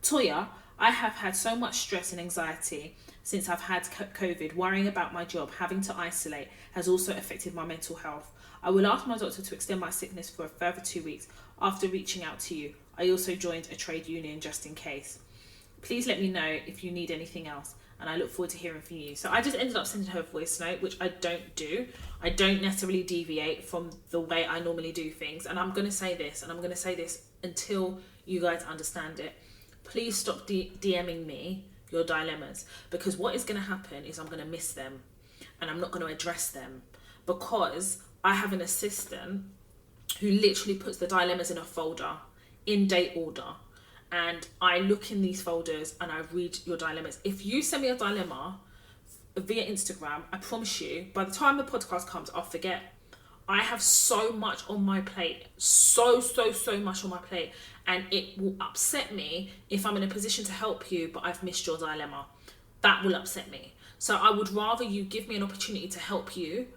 Toya, I have had so much stress and anxiety since I've had COVID. Worrying about my job, having to isolate, has also affected my mental health. I will ask my doctor to extend my sickness for a further 2 weeks after reaching out to you. I also joined a trade union just in case. Please let me know if you need anything else, and I look forward to hearing from you. So I just ended up sending her a voice note, which I don't do. I don't necessarily deviate from the way I normally do things. And I'm going to say this, and I'm going to say this until you guys understand it. Please stop DMing me your dilemmas, because what is going to happen is I'm going to miss them and I'm not going to address them, because I have an assistant who literally puts the dilemmas in a folder in date order, and I look in these folders and I read your dilemmas. If you send me a dilemma via Instagram, I promise you by the time the podcast comes I'll forget. I have so much on my plate, so much on my plate, and it will upset me if I'm in a position to help you but I've missed your dilemma. That will upset me. So I would rather you give me an opportunity to help you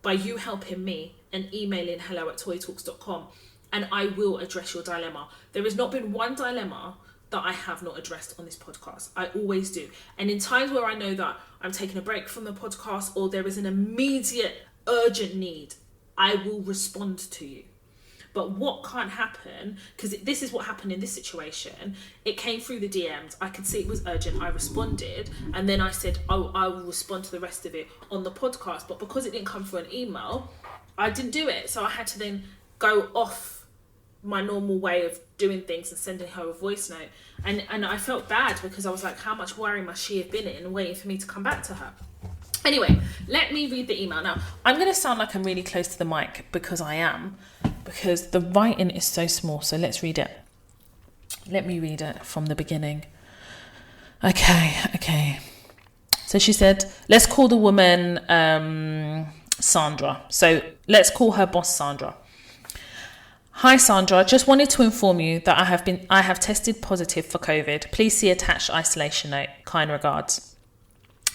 by you helping me and emailing hello@toytalks.com, and I will address your dilemma. There has not been one dilemma that I have not addressed on this podcast. I always do. And in times where I know that I'm taking a break from the podcast or there is an immediate urgent need, I will respond to you. But what can't happen, because this is what happened in this situation, it came through the DMs, I could see it was urgent, I responded, and then I said, oh, I will respond to the rest of it on the podcast. But because it didn't come through an email, I didn't do it. So I had to then go off my normal way of doing things and sending her a voice note. And I felt bad, because I was like, how much worry must she have been in waiting for me to come back to her? Anyway, let me read the email. Now, I'm going to sound like I'm really close to the mic, because I am, because the writing is so small. So let's read it. Let me read it from the beginning. Okay. So she said, let's call the woman Sandra. So let's call her boss Sandra. Hi Sandra, just wanted to inform you that I have tested positive for COVID. Please see attached isolation note. Kind regards.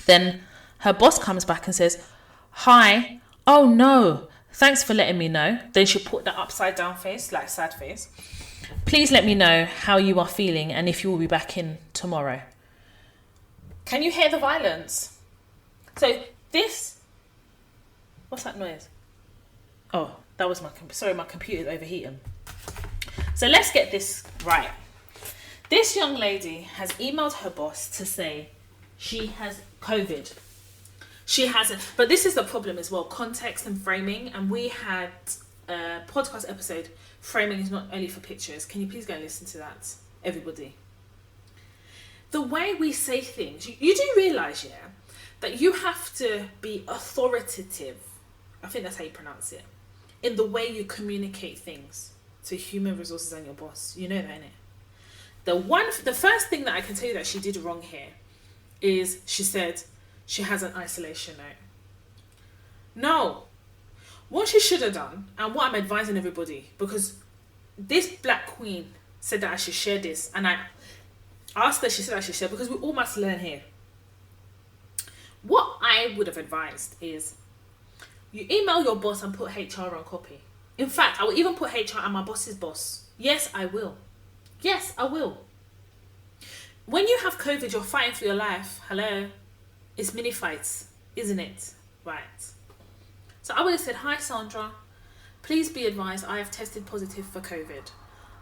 Then her boss comes back and says, hi, oh no, thanks for letting me know. Then she put the upside down face, like sad face. Please let me know how you are feeling and if you will be back in tomorrow. Can you hear the violence? So this, what's that noise? Oh, that was my computer's overheating. So let's get this right. This young lady has emailed her boss to say she has COVID. She hasn't, but this is the problem as well, context and framing. And we had a podcast episode, framing is not only for pictures. Can you please go and listen to that, everybody? The way we say things, you do realise, yeah, that you have to be authoritative, I think that's how you pronounce it, in the way you communicate things to human resources and your boss. You know that, innit? The first thing that I can tell you that she did wrong here is she said she has an isolation note. No. What she should have done, and what I'm advising everybody, because this black queen said that I should share this, and I asked her, she said I should share, because we all must learn here. What I would have advised is you email your boss and put HR on copy. In fact, I will even put HR and my boss's boss. Yes, I will. Yes, I will. When you have COVID, you're fighting for your life. Hello? It's mini fights, isn't it? Right. So I would have said, hi Sandra, please be advised I have tested positive for COVID.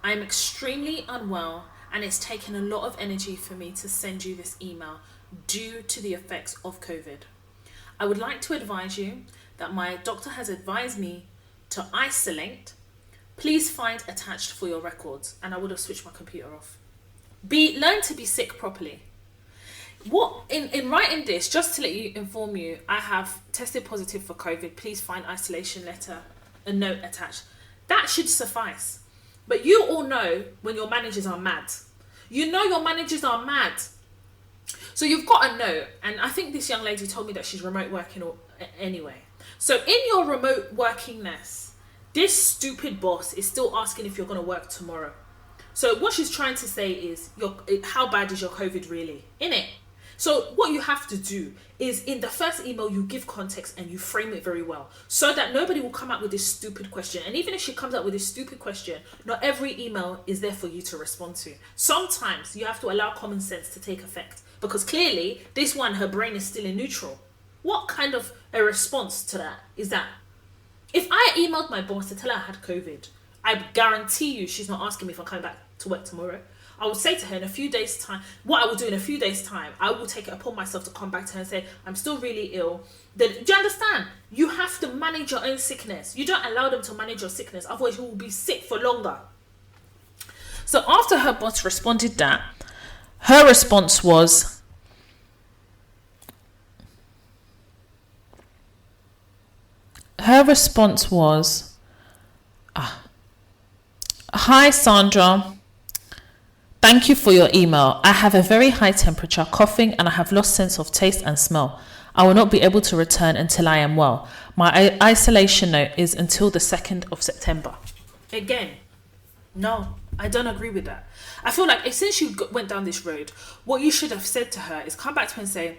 I am extremely unwell and it's taken a lot of energy for me to send you this email due to the effects of COVID. I would like to advise you that my doctor has advised me to isolate. Please find attached for your records. And I would have switched my computer off. Learn to be sick properly. What in writing this, just to inform you, I have tested positive for COVID. Please find isolation letter, a note attached. That should suffice. But you all know when your managers are mad. You know your managers are mad. So you've got a note, and I think this young lady told me that she's remote working anyway. So in your remote workingness, this stupid boss is still asking if you're going to work tomorrow. So what she's trying to say is, how bad is your COVID really? Innit? So what you have to do is, in the first email, you give context and you frame it very well so that nobody will come up with this stupid question. And even if she comes up with this stupid question, not every email is there for you to respond to. Sometimes you have to allow common sense to take effect, because clearly this one, her brain is still in neutral. What kind of a response to that is that? If I emailed my boss to tell her I had COVID, I guarantee you she's not asking me if I'm coming back to work tomorrow. I would say to her in a few days' time, what I will do in a few days' time, I will take it upon myself to come back to her and say, I'm still really ill. Then, do you understand? You have to manage your own sickness. You don't allow them to manage your sickness, otherwise you will be sick for longer. So after her boss responded that, her response was, Hi Sandra, thank you for your email. I have a very high temperature, coughing, and I have lost sense of taste and smell. I will not be able to return until I am well. My isolation note is until the 2nd of September. Again, no, I don't agree with that. I feel like since you went down this road, what you should have said to her is come back to her and say,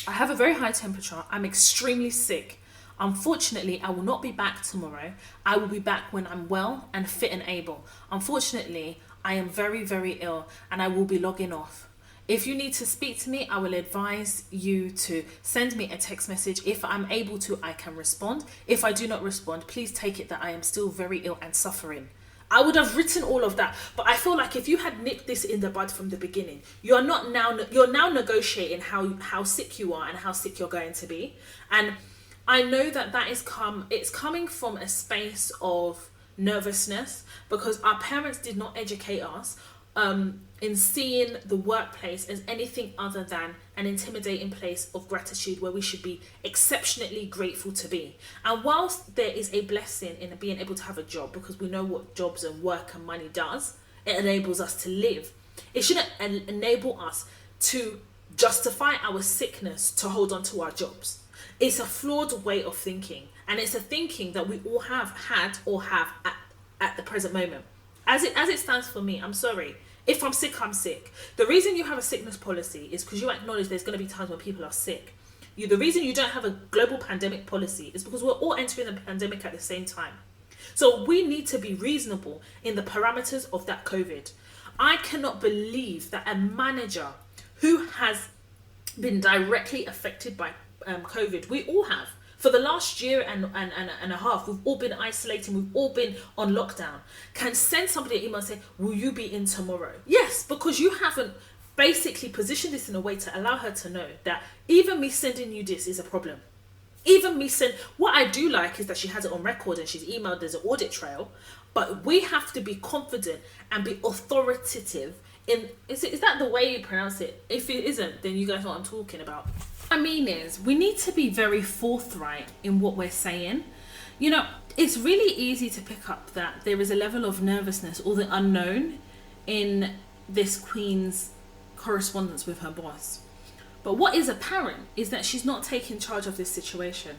I have a very high temperature. I'm extremely sick. Unfortunately, I will not be back tomorrow. I will be back when I'm well and fit and able. Unfortunately, I am very, very ill and I will be logging off. If you need to speak to me, I will advise you to send me a text message. If I'm able to, I can respond. If I do not respond, please take it that I am still very ill and suffering. I would have written all of that, but I feel like if you had nipped this in the bud from the beginning, you're now negotiating how sick you are and how sick you're going to be. And I know that it's coming from a space of nervousness, because our parents did not educate us in seeing the workplace as anything other than an intimidating place of gratitude where we should be exceptionally grateful to be. And whilst there is a blessing in being able to have a job, because we know what jobs and work and money does, it enables us to live. It shouldn't enable us to justify our sickness to hold on to our jobs. It's a flawed way of thinking, and it's a thinking that we all have had or have at the present moment. As it stands for me, I'm sorry. If I'm sick, I'm sick. The reason you have a sickness policy is because you acknowledge there's going to be times when people are sick. The reason you don't have a global pandemic policy is because we're all entering the pandemic at the same time. So we need to be reasonable in the parameters of that COVID. I cannot believe that a manager who has been directly affected by COVID, we all have. For the last year and a half, we've all been isolating, we've all been on lockdown, can send somebody an email and say, will you be in tomorrow? Yes, because you haven't basically positioned this in a way to allow her to know that even me sending you this is a problem. What I do like is that she has it on record and she's emailed, there's an audit trail, but we have to be confident and be authoritative in, is that the way you pronounce it? If it isn't, then you guys know what I'm talking about. I mean is, we need to be very forthright in what we're saying. It's really easy to pick up that there is a level of nervousness or the unknown in this queen's correspondence with her boss. But what is apparent is that she's not taking charge of this situation.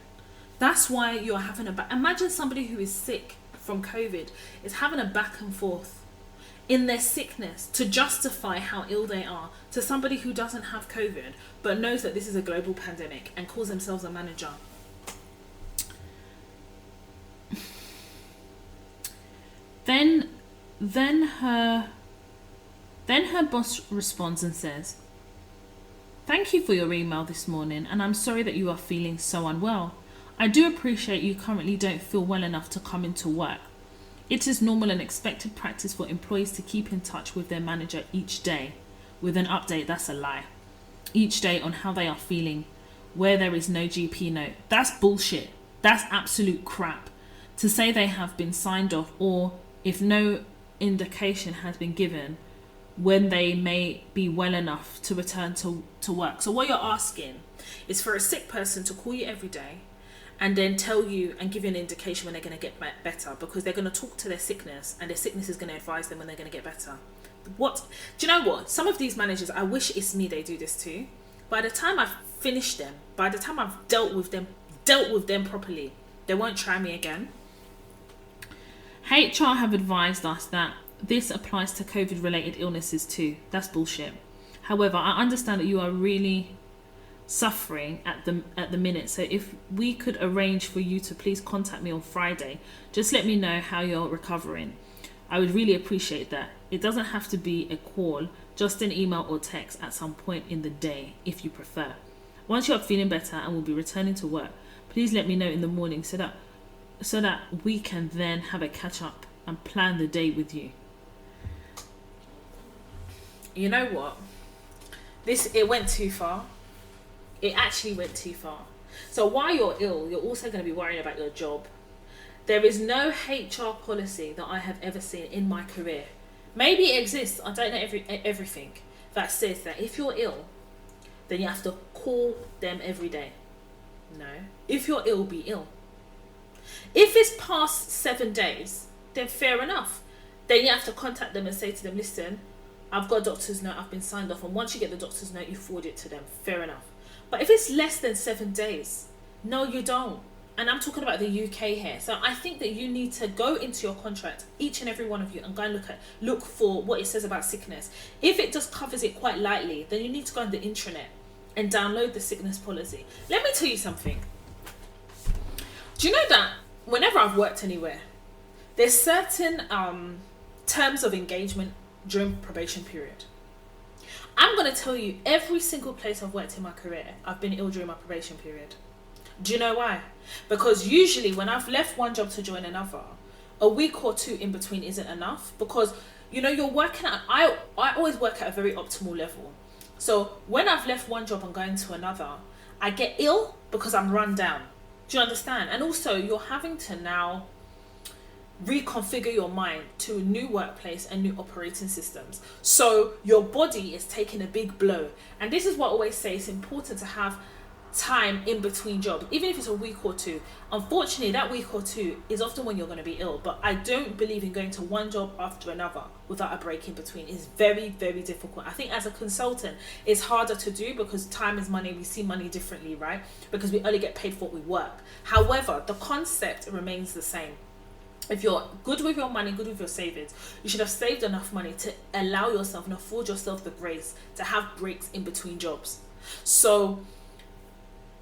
That's why you're having imagine somebody who is sick from COVID is having a back and forth in their sickness to justify how ill they are to somebody who doesn't have COVID but knows that this is a global pandemic and calls themselves a manager. Then her boss responds and says, thank you for your email this morning, and I'm sorry that you are feeling so unwell. I do appreciate you currently don't feel well enough to come into work. It is normal and expected practice for employees to keep in touch with their manager each day with an update. That's a lie. Each day on how they are feeling, where there is no GP note. That's bullshit. That's absolute crap. To say they have been signed off, or if no indication has been given when they may be well enough to return to work. So what you're asking is for a sick person to call you every day and then tell you and give you an indication when they're going to get better, because they're going to talk to their sickness and their sickness is going to advise them when they're going to get better. What do you know what? Some of these managers, I wish it's me they do this to. By the time I've finished them, by the time I've dealt with them properly, they won't try me again. HR have advised us that this applies to COVID related illnesses too. That's bullshit. However, I understand that you are really suffering at the minute, so if we could arrange for you to please contact me on Friday, just let me know how you're recovering. I would really appreciate that. It doesn't have to be a call, just an email or text at some point in the day if you prefer. Once you're feeling better and will be returning to work, please let me know in the morning so that we can then have a catch up and plan the day with you. You know what? It went too far. It actually went too far. So while you're ill, you're also going to be worrying about your job. There is no HR policy that I have ever seen in my career. Maybe it exists, I don't know everything, that says that if you're ill, then you have to call them every day. No. If you're ill, be ill. If it's past 7 days, then fair enough. Then you have to contact them and say to them, listen, I've got a doctor's note, I've been signed off, and once you get the doctor's note, you forward it to them. Fair enough. But if it's less than 7 days, no, you don't. And I'm talking about the UK here. So I think that you need to go into your contract, each and every one of you, and go and look for what it says about sickness. If it just covers it quite lightly, then you need to go on the intranet and download the sickness policy. Let me tell you something. Do you know that whenever I've worked anywhere, there's certain terms of engagement during probation period. I'm going to tell you, every single place I've worked in my career, I've been ill during my probation period. Do you know why? Because usually when I've left one job to join another, a week or two in between isn't enough, because you're working at, I always work at a very optimal level. So when I've left one job and going to another, I get ill because I'm run down. Do you understand? And also you're having to now reconfigure your mind to a new workplace and new operating systems. So your body is taking a big blow. And this is what I always say, it's important to have time in between jobs, even if it's a week or two. Unfortunately, that week or two is often when you're going to be ill, but I don't believe in going to one job after another without a break in between. It's very, very difficult. I think as a consultant, it's harder to do because time is money. We see money differently, right? Because we only get paid for what we work. However, the concept remains the same. If you're good with your money, good with your savings, you should have saved enough money to allow yourself and afford yourself the grace to have breaks in between jobs. So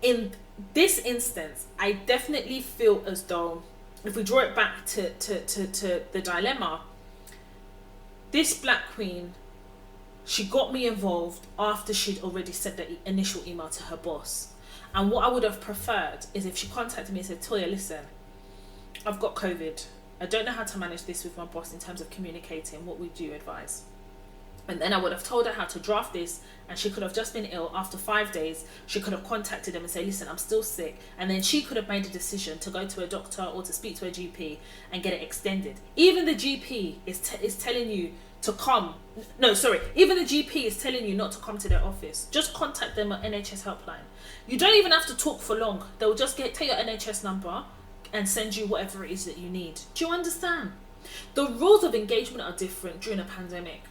in this instance, I definitely feel as though if we draw it back to the dilemma, this Black Queen, she got me involved after she'd already sent the initial email to her boss. And what I would have preferred is if she contacted me and said, Toya, listen, I've got COVID. I don't know how to manage this with my boss in terms of communicating. What would you advise? And then I would have told her how to draft this, and she could have just been ill. After 5 days, she could have contacted them and say, listen, I'm still sick. And then she could have made a decision to go to a doctor or to speak to a GP and get it extended. Even the GP is telling you to come. No, sorry. Even the GP is telling you not to come to their office. Just contact them at NHS helpline. You don't even have to talk for long. They'll just take your NHS number and send you whatever it is that you need. Do you understand? The rules of engagement are different during a pandemic.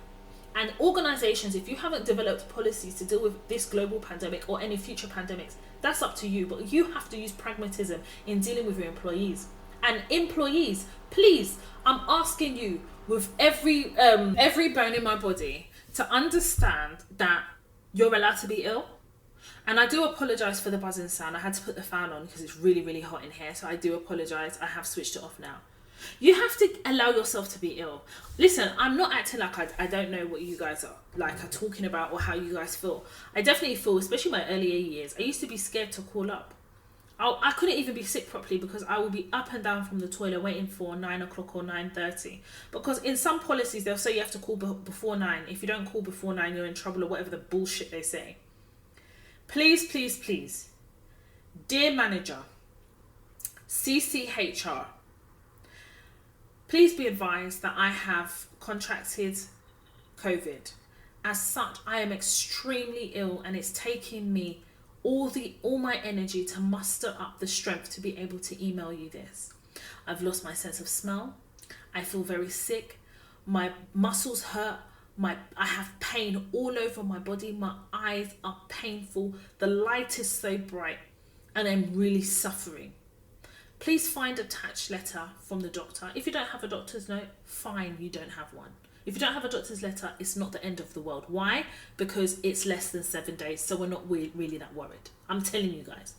And organizations, if you haven't developed policies to deal with this global pandemic or any future pandemics, that's up to you. But you have to use pragmatism in dealing with your employees. And employees, please, I'm asking you with every bone in my body to understand that you're allowed to be ill. And I do apologize for the buzzing sound. I had to put the fan on because it's really, really hot in here. So I do apologize. I have switched it off now. You have to allow yourself to be ill. Listen, I'm not acting like I don't know what you guys are talking about or how you guys feel. I definitely feel, especially my earlier years, I used to be scared to call up. I couldn't even be sick properly because I will be up and down from the toilet waiting for 9 o'clock or 9:30. Because in some policies they'll say you have to call before 9. If you don't call before 9, you're in trouble, or whatever the bullshit they say. Please, please, please, dear manager, CCHR, please be advised that I have contracted COVID. As such, I am extremely ill, and it's taking me all my energy to muster up the strength to be able to email you this. I've lost my sense of smell. I feel very sick. My muscles hurt. I have pain all over my body. My eyes are painful. The light is so bright, and I'm really suffering. Please find attached letter from the doctor. If you don't have a doctor's note, fine, you don't have one. If you don't have a doctor's letter, it's not the end of the world. Why? Because it's less than 7 days, so we're not really that worried. I'm telling you guys.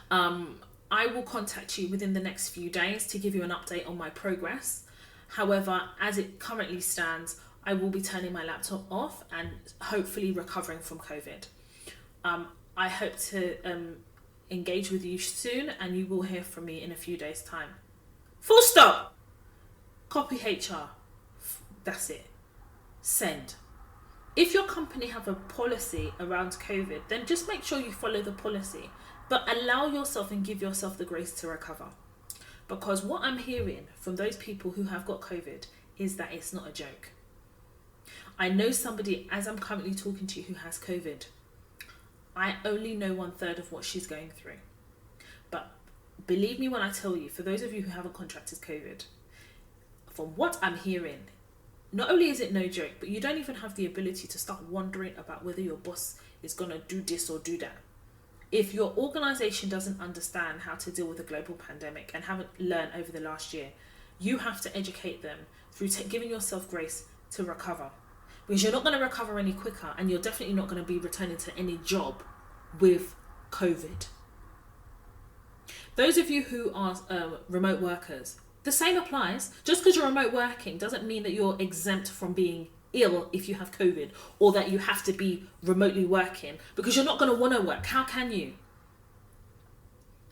I will contact you within the next few days to give you an update on my progress. However, as it currently stands, I will be turning my laptop off and hopefully recovering from COVID. I hope to engage with you soon, and you will hear from me in a few days' time. Full stop. Copy HR. That's it. Send. If your company have a policy around COVID, then just make sure you follow the policy, but allow yourself and give yourself the grace to recover. Because what I'm hearing from those people who have got COVID is that it's not a joke. I know somebody, as I'm currently talking to you, who has COVID. I only know 1/3 of what she's going through. But believe me when I tell you, for those of you who haven't contracted COVID, from what I'm hearing, not only is it no joke, but you don't even have the ability to start wondering about whether your boss is going to do this or do that. If your organization doesn't understand how to deal with a global pandemic and haven't learned over the last year, you have to educate them through giving yourself grace to recover. Because you're not going to recover any quicker, and you're definitely not going to be returning to any job with COVID. Those of you who are remote workers, the same applies. Just because you're remote working doesn't mean that you're exempt from being ill if you have COVID, or that you have to be remotely working, because you're not going to want to work. How can you?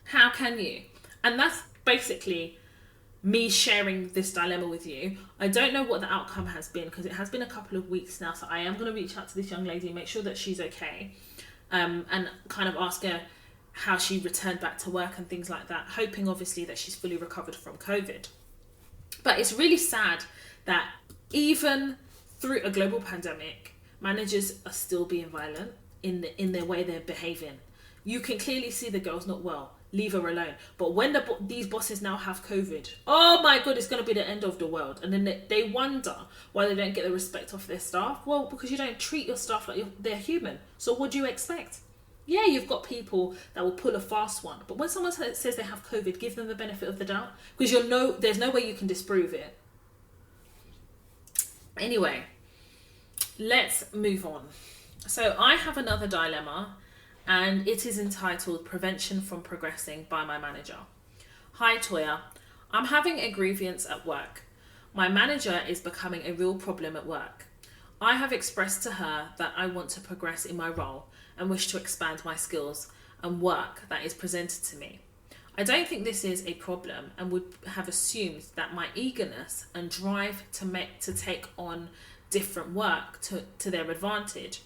How can you? And that's basically me sharing this dilemma with you. I don't know what the outcome has been, because it has been a couple of weeks now, so I am going to reach out to this young lady and make sure that she's okay, and kind of ask her how she returned back to work and things like that, hoping obviously that she's fully recovered from COVID. But it's really sad that even through a global pandemic, managers are still being violent in their way they're behaving. You can clearly see the girl's not well. Leave her alone. But when these bosses now have COVID, oh my god, it's going to be the end of the world. And then they wonder why they don't get the respect of their staff. Well, because you don't treat your staff like they're human. So what do you expect? Yeah, you've got people that will pull a fast one, but when someone says they have COVID, give them the benefit of the doubt, because there's no way you can disprove it. Anyway, let's move on. So I have another dilemma, and it is entitled Prevention from Progressing by my manager. Hi Toya, I'm having a grievance at work. My manager is becoming a real problem at work. I have expressed to her that I want to progress in my role and wish to expand my skills and work that is presented to me. I don't think this is a problem, and would have assumed that my eagerness and drive to take on different work to their advantage.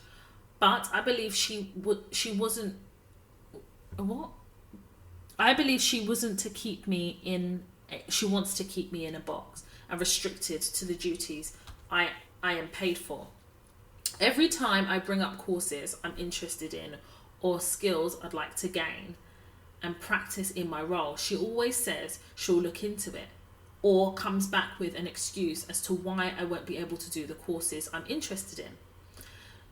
But I believe she wasn't to keep me in. She wants to keep me in a box and restricted to the duties I am paid for. Every time I bring up courses I'm interested in or skills I'd like to gain and practice in my role, she always says she'll look into it, or comes back with an excuse as to why I won't be able to do the courses I'm interested in.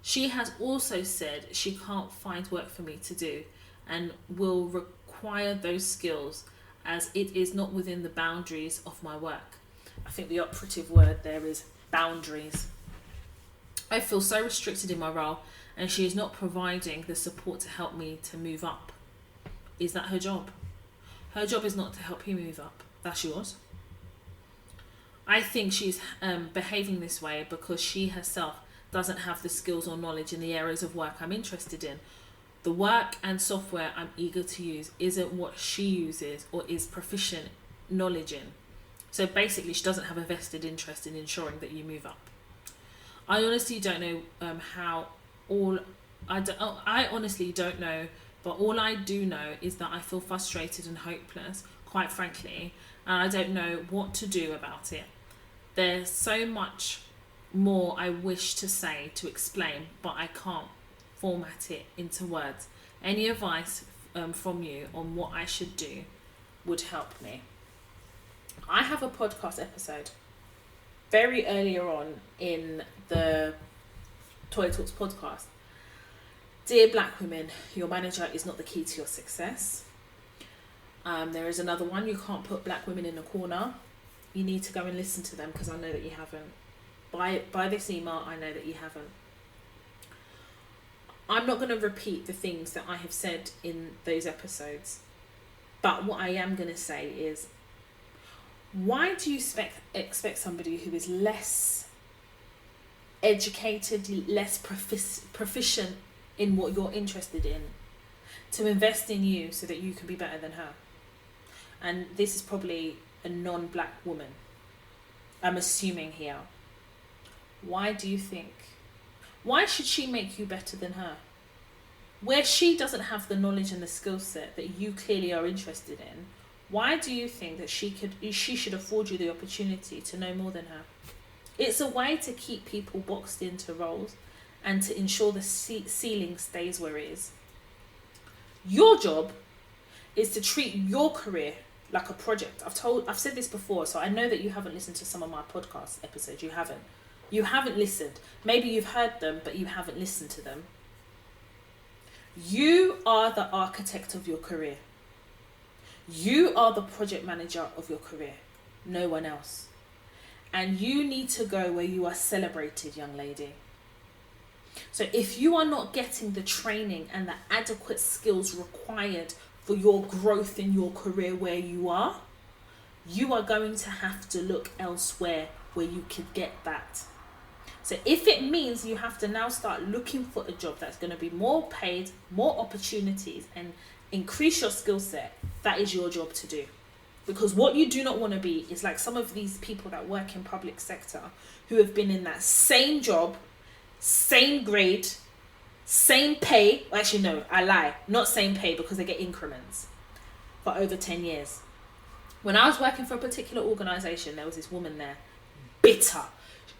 She has also said she can't find work for me to do and will require those skills as it is not within the boundaries of my work. I think the operative word there is boundaries. I feel so restricted in my role, and she is not providing the support to help me to move up. Is that her job? Her job is not to help you move up. That's yours. I think she's behaving this way because she herself doesn't have the skills or knowledge in the areas of work I'm interested in, The work and software I'm eager to use isn't what she uses or is proficient knowledge in. So basically, she doesn't have a vested interest in ensuring that you move up. I honestly don't know I honestly don't know, but all I do know is that I feel frustrated and hopeless, quite frankly, and I don't know what to do about it. There's so much more I wish to say, to explain, but I can't format it into words. Any advice from you on what I should do would help me. I have a podcast episode very earlier on in the Toy Talks podcast. Dear black women, your manager is not the key to your success. There is another one, you can't put black women in a corner. You need to go and listen to them, because I know that you haven't. By this email, I know that you haven't. I'm not going to repeat the things that I have said in those episodes, but what I am going to say is, why do you expect somebody who is less educated, less proficient in what you're interested in, to invest in you so that you can be better than her? And this is probably a non-black woman, I'm assuming here. Why do you think? Why should she make you better than her? Where she doesn't have the knowledge and the skill set that you clearly are interested in, why do you think that she should afford you the opportunity to know more than her? It's a way to keep people boxed into roles and to ensure the ceiling stays where it is. Your job is to treat your career like a project. I've said this before, so I know that you haven't listened to some of my podcast episodes. You haven't listened. Maybe you've heard them, but you haven't listened to them. You are the architect of your career. You are the project manager of your career, no one else. And you need to go where you are celebrated, young lady. So if you are not getting the training and the adequate skills required for your growth in your career where you are going to have to look elsewhere where you could get that. So if it means you have to now start looking for a job that's going to be more paid, more opportunities, and increase your skill set, that is your job to do. Because what you do not want to be is like some of these people that work in public sector who have been in that same job, same grade, same pay. Well, actually, no, I lie. Not same pay, because they get increments for over 10 years. When I was working for a particular organisation, there was this woman there, bitter.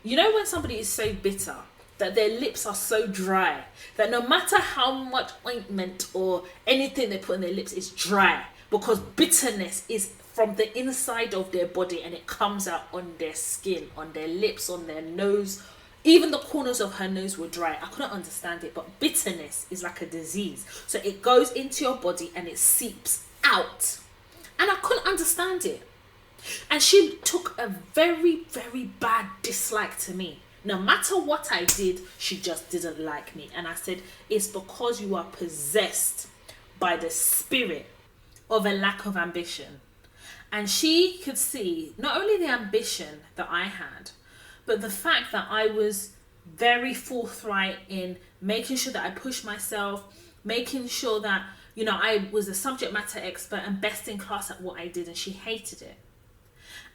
You know when somebody is so bitter that their lips are so dry that no matter how much ointment or anything they put in their lips, it's dry, because bitterness is from the inside of their body and it comes out on their skin, on their lips, on their nose. Even the corners of her nose were dry. I couldn't understand it, but bitterness is like a disease. So it goes into your body and it seeps out. And I couldn't understand it. And she took a very, very bad dislike to me. No matter what I did, she just didn't like me. And I said, it's because you are possessed by the spirit of a lack of ambition. And she could see not only the ambition that I had, but the fact that I was very forthright in making sure that I pushed myself, making sure that, I was a subject matter expert and best in class at what I did, and she hated it.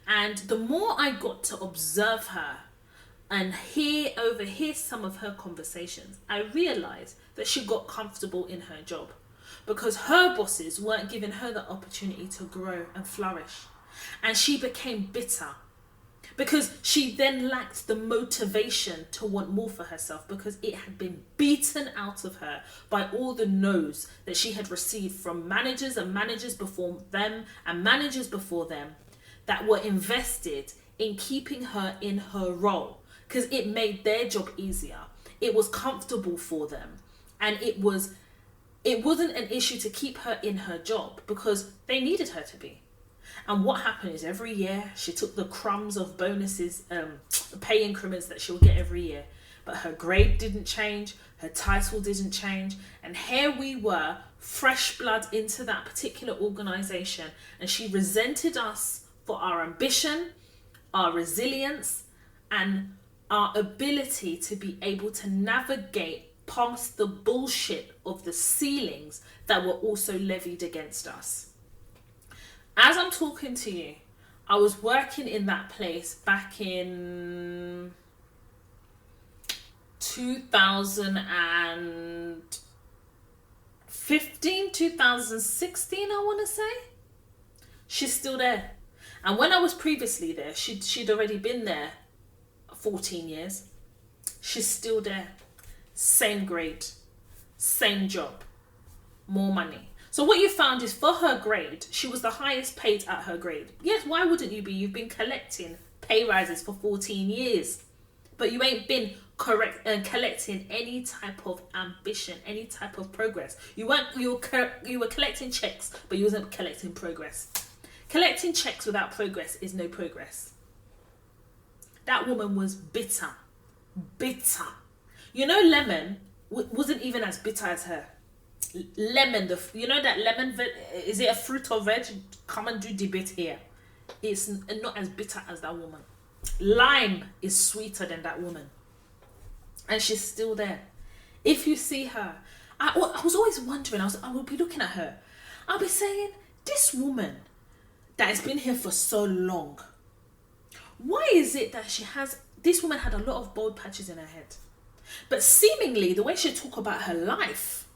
And the more I got to observe her and overhear some of her conversations, I realized that she got comfortable in her job because her bosses weren't giving her the opportunity to grow and flourish. And she became bitter because she then lacked the motivation to want more for herself, because it had been beaten out of her by all the no's that she had received from managers and managers before them and managers before them that were invested in keeping her in her role, because it made their job easier. It was comfortable for them, and it wasn't an issue to keep her in her job because they needed her to be. And what happened is every year she took the crumbs of bonuses, pay increments that she'll get every year, but her grade didn't change, her title didn't change, and here we were, fresh blood into that particular organisation, and she resented us for our ambition, our resilience, and our ability to be able to navigate past the bullshit of the ceilings that were also levied against us. As I'm talking to you, I was working in that place back in 2015, 2016, I want to say. She's still there. And when I was previously there, she'd already been there 14 years. She's still there. Same grade. Same job. More money. So what you found is for her grade, she was the highest paid at her grade. Yes, why wouldn't you be? You've been collecting pay rises for 14 years. But you ain't been collecting any type of ambition, any type of progress. You were collecting checks, but you wasn't collecting progress. Collecting checks without progress is no progress. That woman was bitter. Bitter. You know, Lemon wasn't even as bitter as her. Lemon, you know that lemon, is it a fruit or veg? Come and do debate here. It's not as bitter as that woman. Lime is sweeter than that woman. And she's still there. If you see her, I was always wondering, I would be looking at her. I'll be saying, this woman that has been here for so long, why is it that this woman had a lot of bald patches in her head? But seemingly, the way she talk about her life,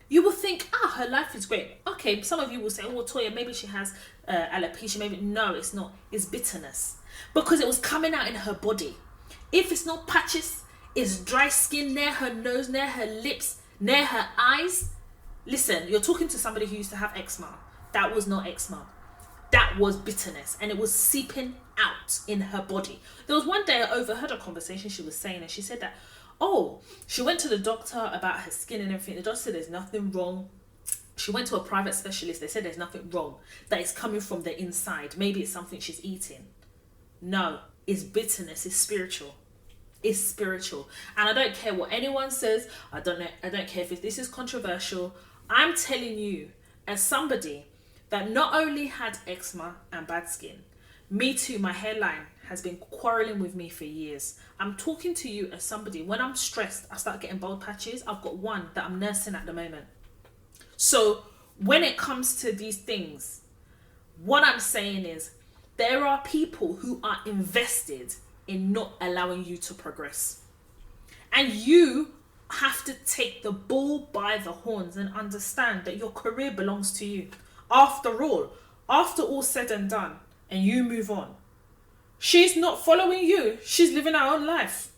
you will think, her life is great. Okay, some of you will say, oh, Toya, maybe she has alopecia. Maybe. No, it's not. It's bitterness. Because it was coming out in her body. If it's not patches, it's dry skin near her nose, near her lips, near her eyes. Listen, you're talking to somebody who used to have eczema. That was not eczema. That was bitterness. And it was seeping out in her body. There was one day I overheard a conversation she was saying, and she said that, she went to the doctor about her skin and everything. The doctor said there's nothing wrong. She went to a private specialist. They said there's nothing wrong. That it's coming from the inside. Maybe it's something she's eating. No, it's bitterness. It's spiritual. It's spiritual. And I don't care what anyone says. I don't care if this is controversial. I'm telling you, as somebody that not only had eczema and bad skin, me too, my hairline has been quarreling with me for years. I'm talking to you as somebody, when I'm stressed, I start getting bald patches. I've got one that I'm nursing at the moment. So when it comes to these things, what I'm saying is there are people who are invested in not allowing you to progress. And you have to take the bull by the horns and understand that your career belongs to you. After all said and done, and you move on, she's not following you. She's living her own life.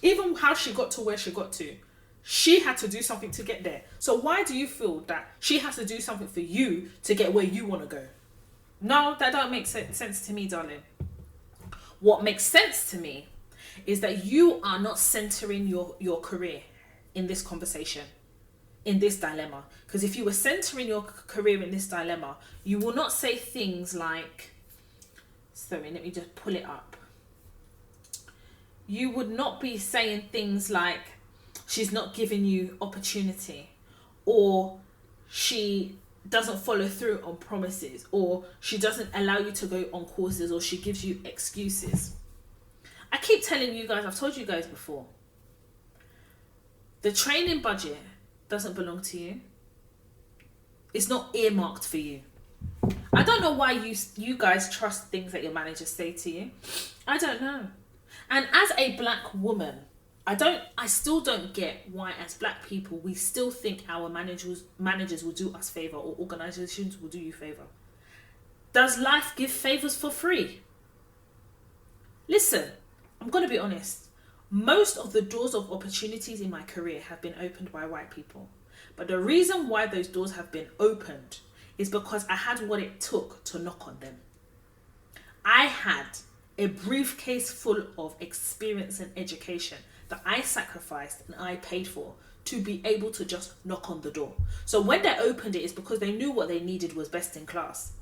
Even how she got to where she got to, she had to do something to get there. So why do you feel that she has to do something for you to get where you want to go? No, that don't make sense to me, darling. What makes sense to me is that you are not centering your career in this conversation, in this dilemma. Because if you were centering your career in this dilemma, you will not say things like, sorry, let me just pull it up. You would not be saying things like, she's not giving you opportunity, or she doesn't follow through on promises, or she doesn't allow you to go on courses, or she gives you excuses. I keep telling you guys, I've told you guys before, the training budget doesn't belong to you. It's not earmarked for you. I don't know why you guys trust things that your managers say to you. I don't know. And as a black woman, I still don't get why as black people we still think our managers will do us favor, or organizations will do you favor. Does life give favors for free? Listen, I'm going to be honest. Most of the doors of opportunities in my career have been opened by white people. But the reason why those doors have been opened is because I had what it took to knock on them. I had a briefcase full of experience and education that I sacrificed and I paid for to be able to just knock on the door. So when they opened it, it's because they knew what they needed was best in class.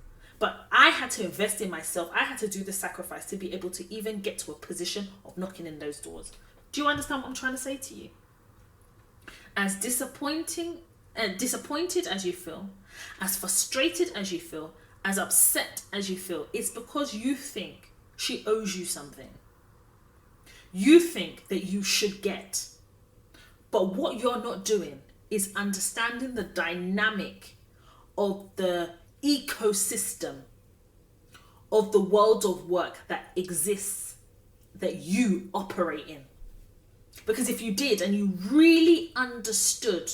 But I had to invest in myself. I had to do the sacrifice to be able to even get to a position of knocking in those doors. Do you understand what I'm trying to say to you? As disappointed as you feel, as frustrated as you feel, as upset as you feel, it's because you think she owes you something. You think that you should get. But what you're not doing is understanding the dynamic of the ecosystem of the world of work that exists, that you operate in. Because if you did and you really understood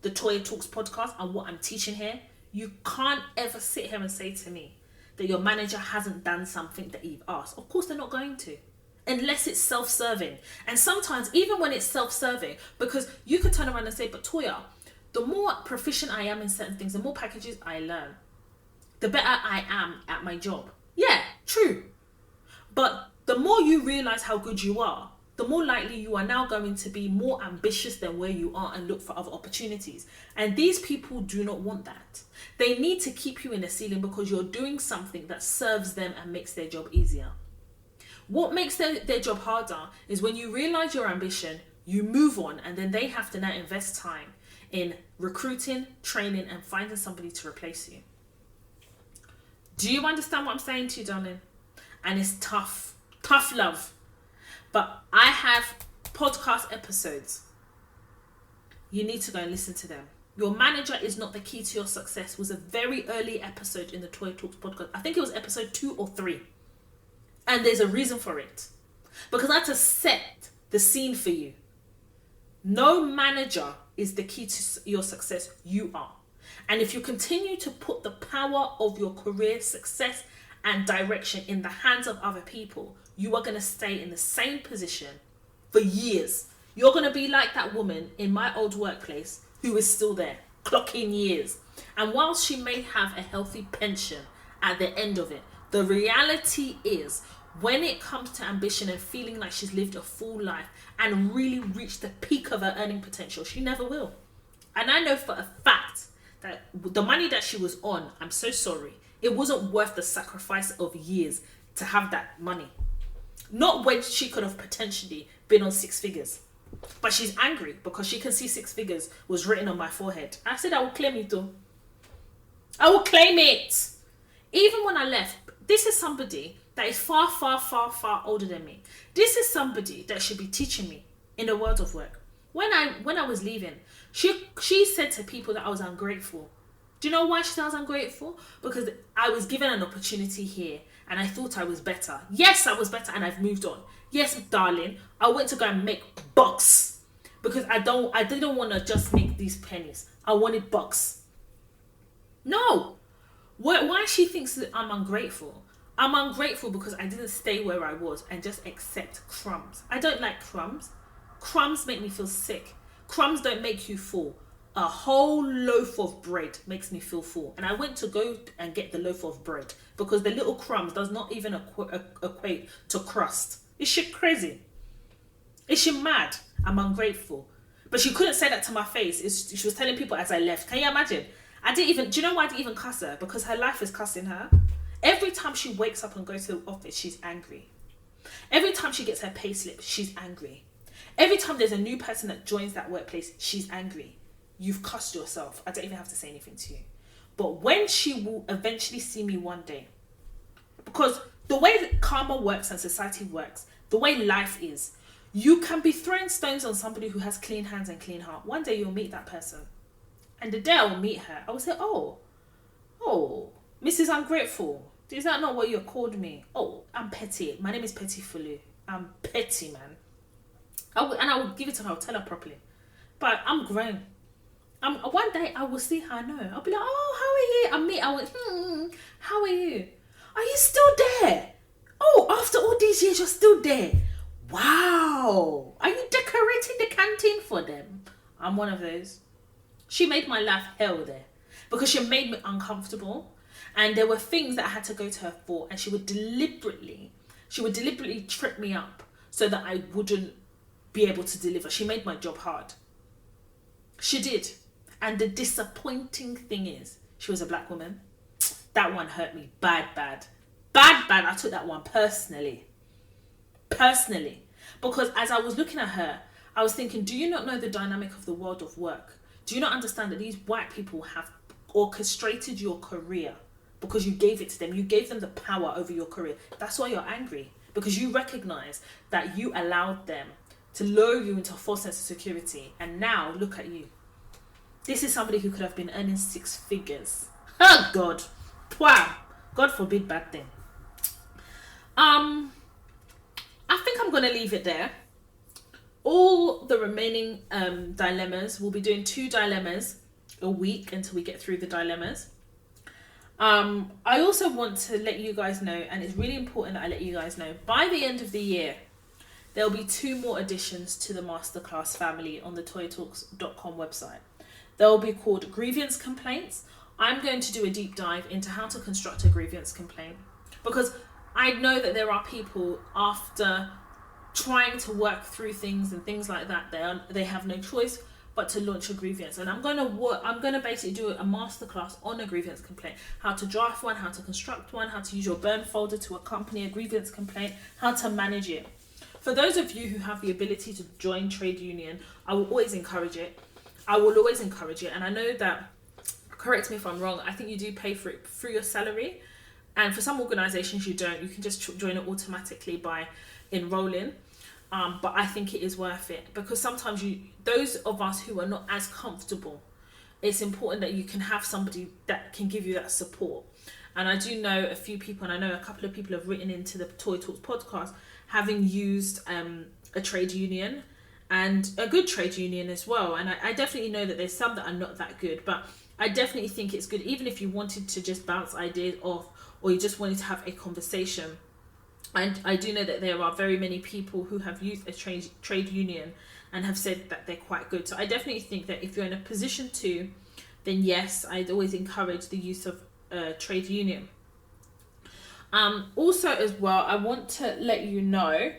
the Toya Talks podcast and what I'm teaching here, you can't ever sit here and say to me that your manager hasn't done something that you've asked. Of course they're not going to, unless it's self-serving. And sometimes even when it's self-serving, because you could turn around and say, but Toya, the more proficient I am in certain things, the more packages I learn, the better I am at my job. Yeah, true. But the more you realize how good you are, the more likely you are now going to be more ambitious than where you are and look for other opportunities. And these people do not want that. They need to keep you in the ceiling because you're doing something that serves them and makes their job easier. What makes their job harder is when you realize your ambition, you move on, and then they have to now invest time in recruiting, training, and finding somebody to replace you. Do you understand what I'm saying to you, darling? And it's tough love. But I have podcast episodes. You need to go and listen to them. Your manager is not the key to your success was a very early episode in the Toya Talks podcast. I think it was episode 2 or 3. And there's a reason for it. Because I had to set the scene for you. No manager is the key to your success. You are. And if you continue to put the power of your career success and direction in the hands of other people, you are going to stay in the same position for years. You're going to be like that woman in my old workplace who is still there, clocking years. And whilst she may have a healthy pension at the end of it, the reality is when it comes to ambition and feeling like she's lived a full life and really reached the peak of her earning potential, she never will. And I know for a fact that the money that she was on, I'm so sorry, it wasn't worth the sacrifice of years to have that money. Not when she could have potentially been on 6 figures. But she's angry because she can see 6 figures was written on my forehead. I said I will claim it though. I will claim it. Even when I left, this is somebody that is far, far, far, far older than me. This is somebody that should be teaching me in the world of work. When I was leaving, she said to people that I was ungrateful. Do you know why she said I was ungrateful? Because I was given an opportunity here and I thought I was better. Yes, I was better and I've moved on. Yes, darling, I went to go and make bucks because I didn't want to just make these pennies. I wanted bucks. No. Why she thinks that I'm ungrateful? I'm ungrateful because I didn't stay where I was and just accept crumbs. I don't like crumbs. Crumbs make me feel sick. Crumbs don't make you full. A whole loaf of bread makes me feel full. And I went to go and get the loaf of bread because the little crumbs does not even equate to crust. Is she crazy? Is she mad? I'm ungrateful. But she couldn't say that to my face. She was telling people as I left. Can you imagine? Do you know why I didn't even cuss her? Because her life is cussing her. Every time she wakes up and goes to the office, she's angry. Every time she gets her pay slip, she's angry. Every time there's a new person that joins that workplace, she's angry. You've cussed yourself. I don't even have to say anything to you. But when she will eventually see me one day, because the way that karma works and society works, the way life is, you can be throwing stones on somebody who has clean hands and clean heart. One day you'll meet that person. And the day I will meet her, I will say, oh, Mrs. Ungrateful. Is that not what you called me? Oh, I'm petty. My name is Petty Fulu. I'm petty, man. I will give it to her. I'll tell her properly. But I'm grown. One day I will see her. No, I'll be like, oh, how are you? I went, how are you? Are you still there? Oh, after all these years, you're still there. Wow. Are you decorating the canteen for them? I'm one of those. She made my life hell there because she made me uncomfortable. And there were things that I had to go to her for. And she would deliberately trip me up so that I wouldn't be able to deliver. She made my job hard. She did. And the disappointing thing is, she was a black woman. That one hurt me bad. I took that one personally. Because as I was looking at her, I was thinking, do you not know the dynamic of the world of work? Do you not understand that these white people have orchestrated your career because you gave it to them? You gave them the power over your career. That's why you're angry. Because you recognize that you allowed them to lull you into a false sense of security. And now look at you. This is somebody who could have been earning 6 figures. Oh God. Wow. God forbid bad thing. I think I'm going to leave it there. All the remaining dilemmas, we'll be doing 2 dilemmas a week until we get through the dilemmas. I also want to let you guys know, and it's really important that I let you guys know, by the end of the year, there'll be 2 more additions to the masterclass family on the toytalks.com website. They'll be called grievance complaints. I'm going to do a deep dive into how to construct a grievance complaint, because I know that there are people, after trying to work through things and things like that, they have no choice but to launch a grievance. And I'm going to basically do a masterclass on a grievance complaint, how to draft one, how to construct one, how to use your burn folder to accompany a grievance complaint, how to manage it. For those of you who have the ability to join trade union, I will always encourage it. And I know that, correct me if I'm wrong, I think you do pay for it through your salary. And for some organisations you don't. You can just join it automatically by enrolling. But I think it is worth it, because sometimes those of us who are not as comfortable, it's important that you can have somebody that can give you that support. And I do know a few people, and I know a couple of people have written into the Toy Talks podcast having used a trade union, and a good trade union as well. And I definitely know that there's some that are not that good, but I definitely think it's good, even if you wanted to just bounce ideas off, or you just wanted to have a conversation. And I do know that there are very many people who have used a trade union and have said that they're quite good. So I definitely think that if you're in a position to, then yes, I'd always encourage the use of a trade union. Also as well, I want to let you know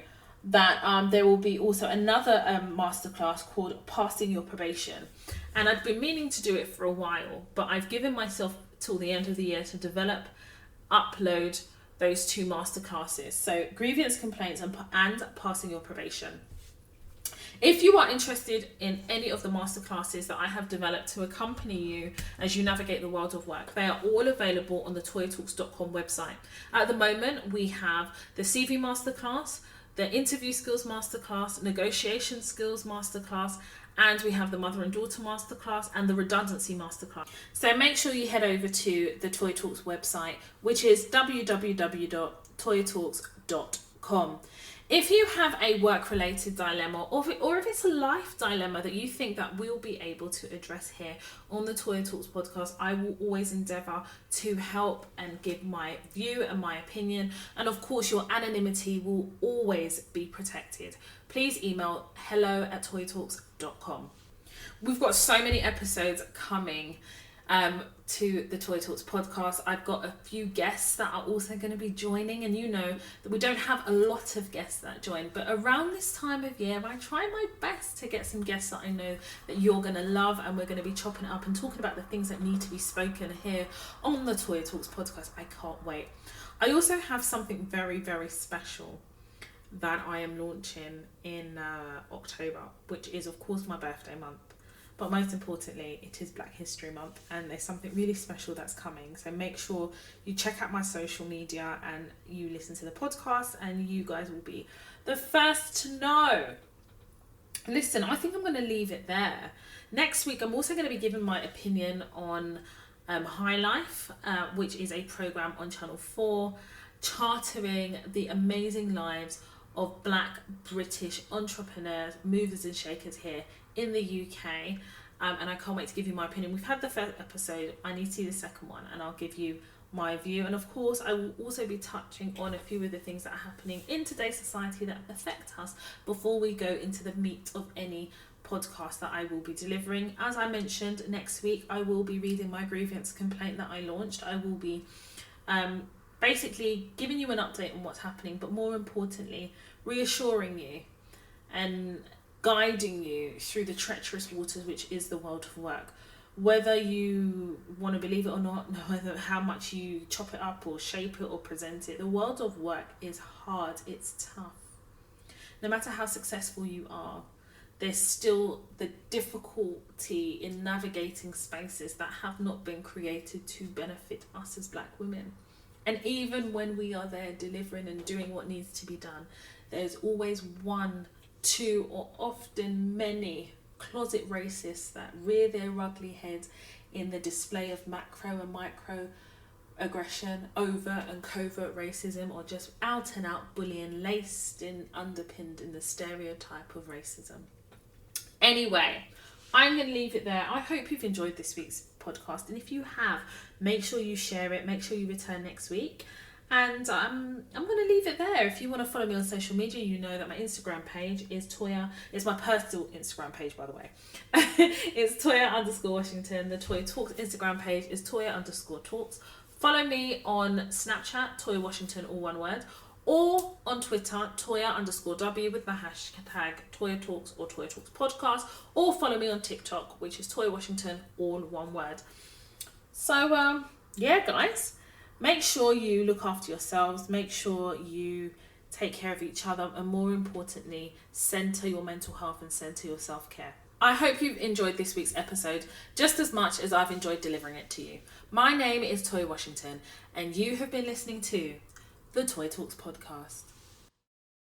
that there will be also another masterclass called Passing Your Probation. And I've been meaning to do it for a while, but I've given myself till the end of the year to develop, upload those 2 masterclasses. So grievance complaints and Passing Your Probation. If you are interested in any of the masterclasses that I have developed to accompany you as you navigate the world of work, they are all available on the toytalks.com website. At the moment, we have the CV masterclass, the interview skills masterclass, negotiation skills masterclass, and we have the mother and daughter masterclass and the redundancy masterclass. So make sure you head over to the Toy Talks website, which is www.toytalks.com. If you have a work-related dilemma, or if it's a life dilemma that you think that we'll be able to address here on the Toy Talks podcast, I will always endeavour to help and give my view and my opinion. And of course, your anonymity will always be protected. Please email hello@toytalks.com. We've got so many episodes coming to the Toy Talks podcast. I've got a few guests that are also going to be joining, and you know that we don't have a lot of guests that join, but around this time of year I try my best to get some guests that I know that you're going to love, and we're going to be chopping it up and talking about the things that need to be spoken here on the Toy Talks podcast. I can't wait. I also have something very, very special that I am launching in October, which is of course my birthday month. But most importantly, it is Black History Month, and there's something really special that's coming. So make sure you check out my social media and you listen to the podcast, and you guys will be the first to know. Listen, I think I'm going to leave it there. Next week, I'm also going to be giving my opinion on High Life, which is a programme on Channel 4, chartering the amazing lives of Black British entrepreneurs, movers and shakers here in the UK, and I can't wait to give you my opinion. We've had the first episode, I need to see the second one, and I'll give you my view. And of course, I will also be touching on a few of the things that are happening in today's society that affect us before we go into the meat of any podcast that I will be delivering. As I mentioned, next week I will be reading my grievance complaint that I launched. I will be basically giving you an update on what's happening, but more importantly, reassuring you and guiding you through the treacherous waters which is the world of work. Whether you want to believe it or not, no matter how much you chop it up or shape it or present it, the world of work is hard, it's tough. No matter how successful you are, there's still the difficulty in navigating spaces that have not been created to benefit us as Black women. And even when we are there delivering and doing what needs to be done, there's always 1, to, or often many, closet racists that rear their ugly heads in the display of macro and micro aggression, overt and covert racism, or just out and out bullying laced in, underpinned in the stereotype of racism. Anyway, I'm going to leave it there. I hope you've enjoyed this week's podcast, and if you have, make sure you share it, make sure you return next week. And I'm going to leave it there. If you want to follow me on social media, you know that my Instagram page is Toya. It's my personal Instagram page, by the way. It's Toya_Washington. The Toya Talks Instagram page is Toya_Talks. Follow me on Snapchat, Toya Washington, all one word. Or on Twitter, Toya_W with the hashtag Toya Talks or Toya Talks Podcast. Or follow me on TikTok, which is Toya Washington, all one word. So, yeah, guys. Make sure you look after yourselves, make sure you take care of each other, and more importantly, centre your mental health and centre your self-care. I hope you've enjoyed this week's episode just as much as I've enjoyed delivering it to you. My name is Toya Washington, and you have been listening to the Toya Talks podcast.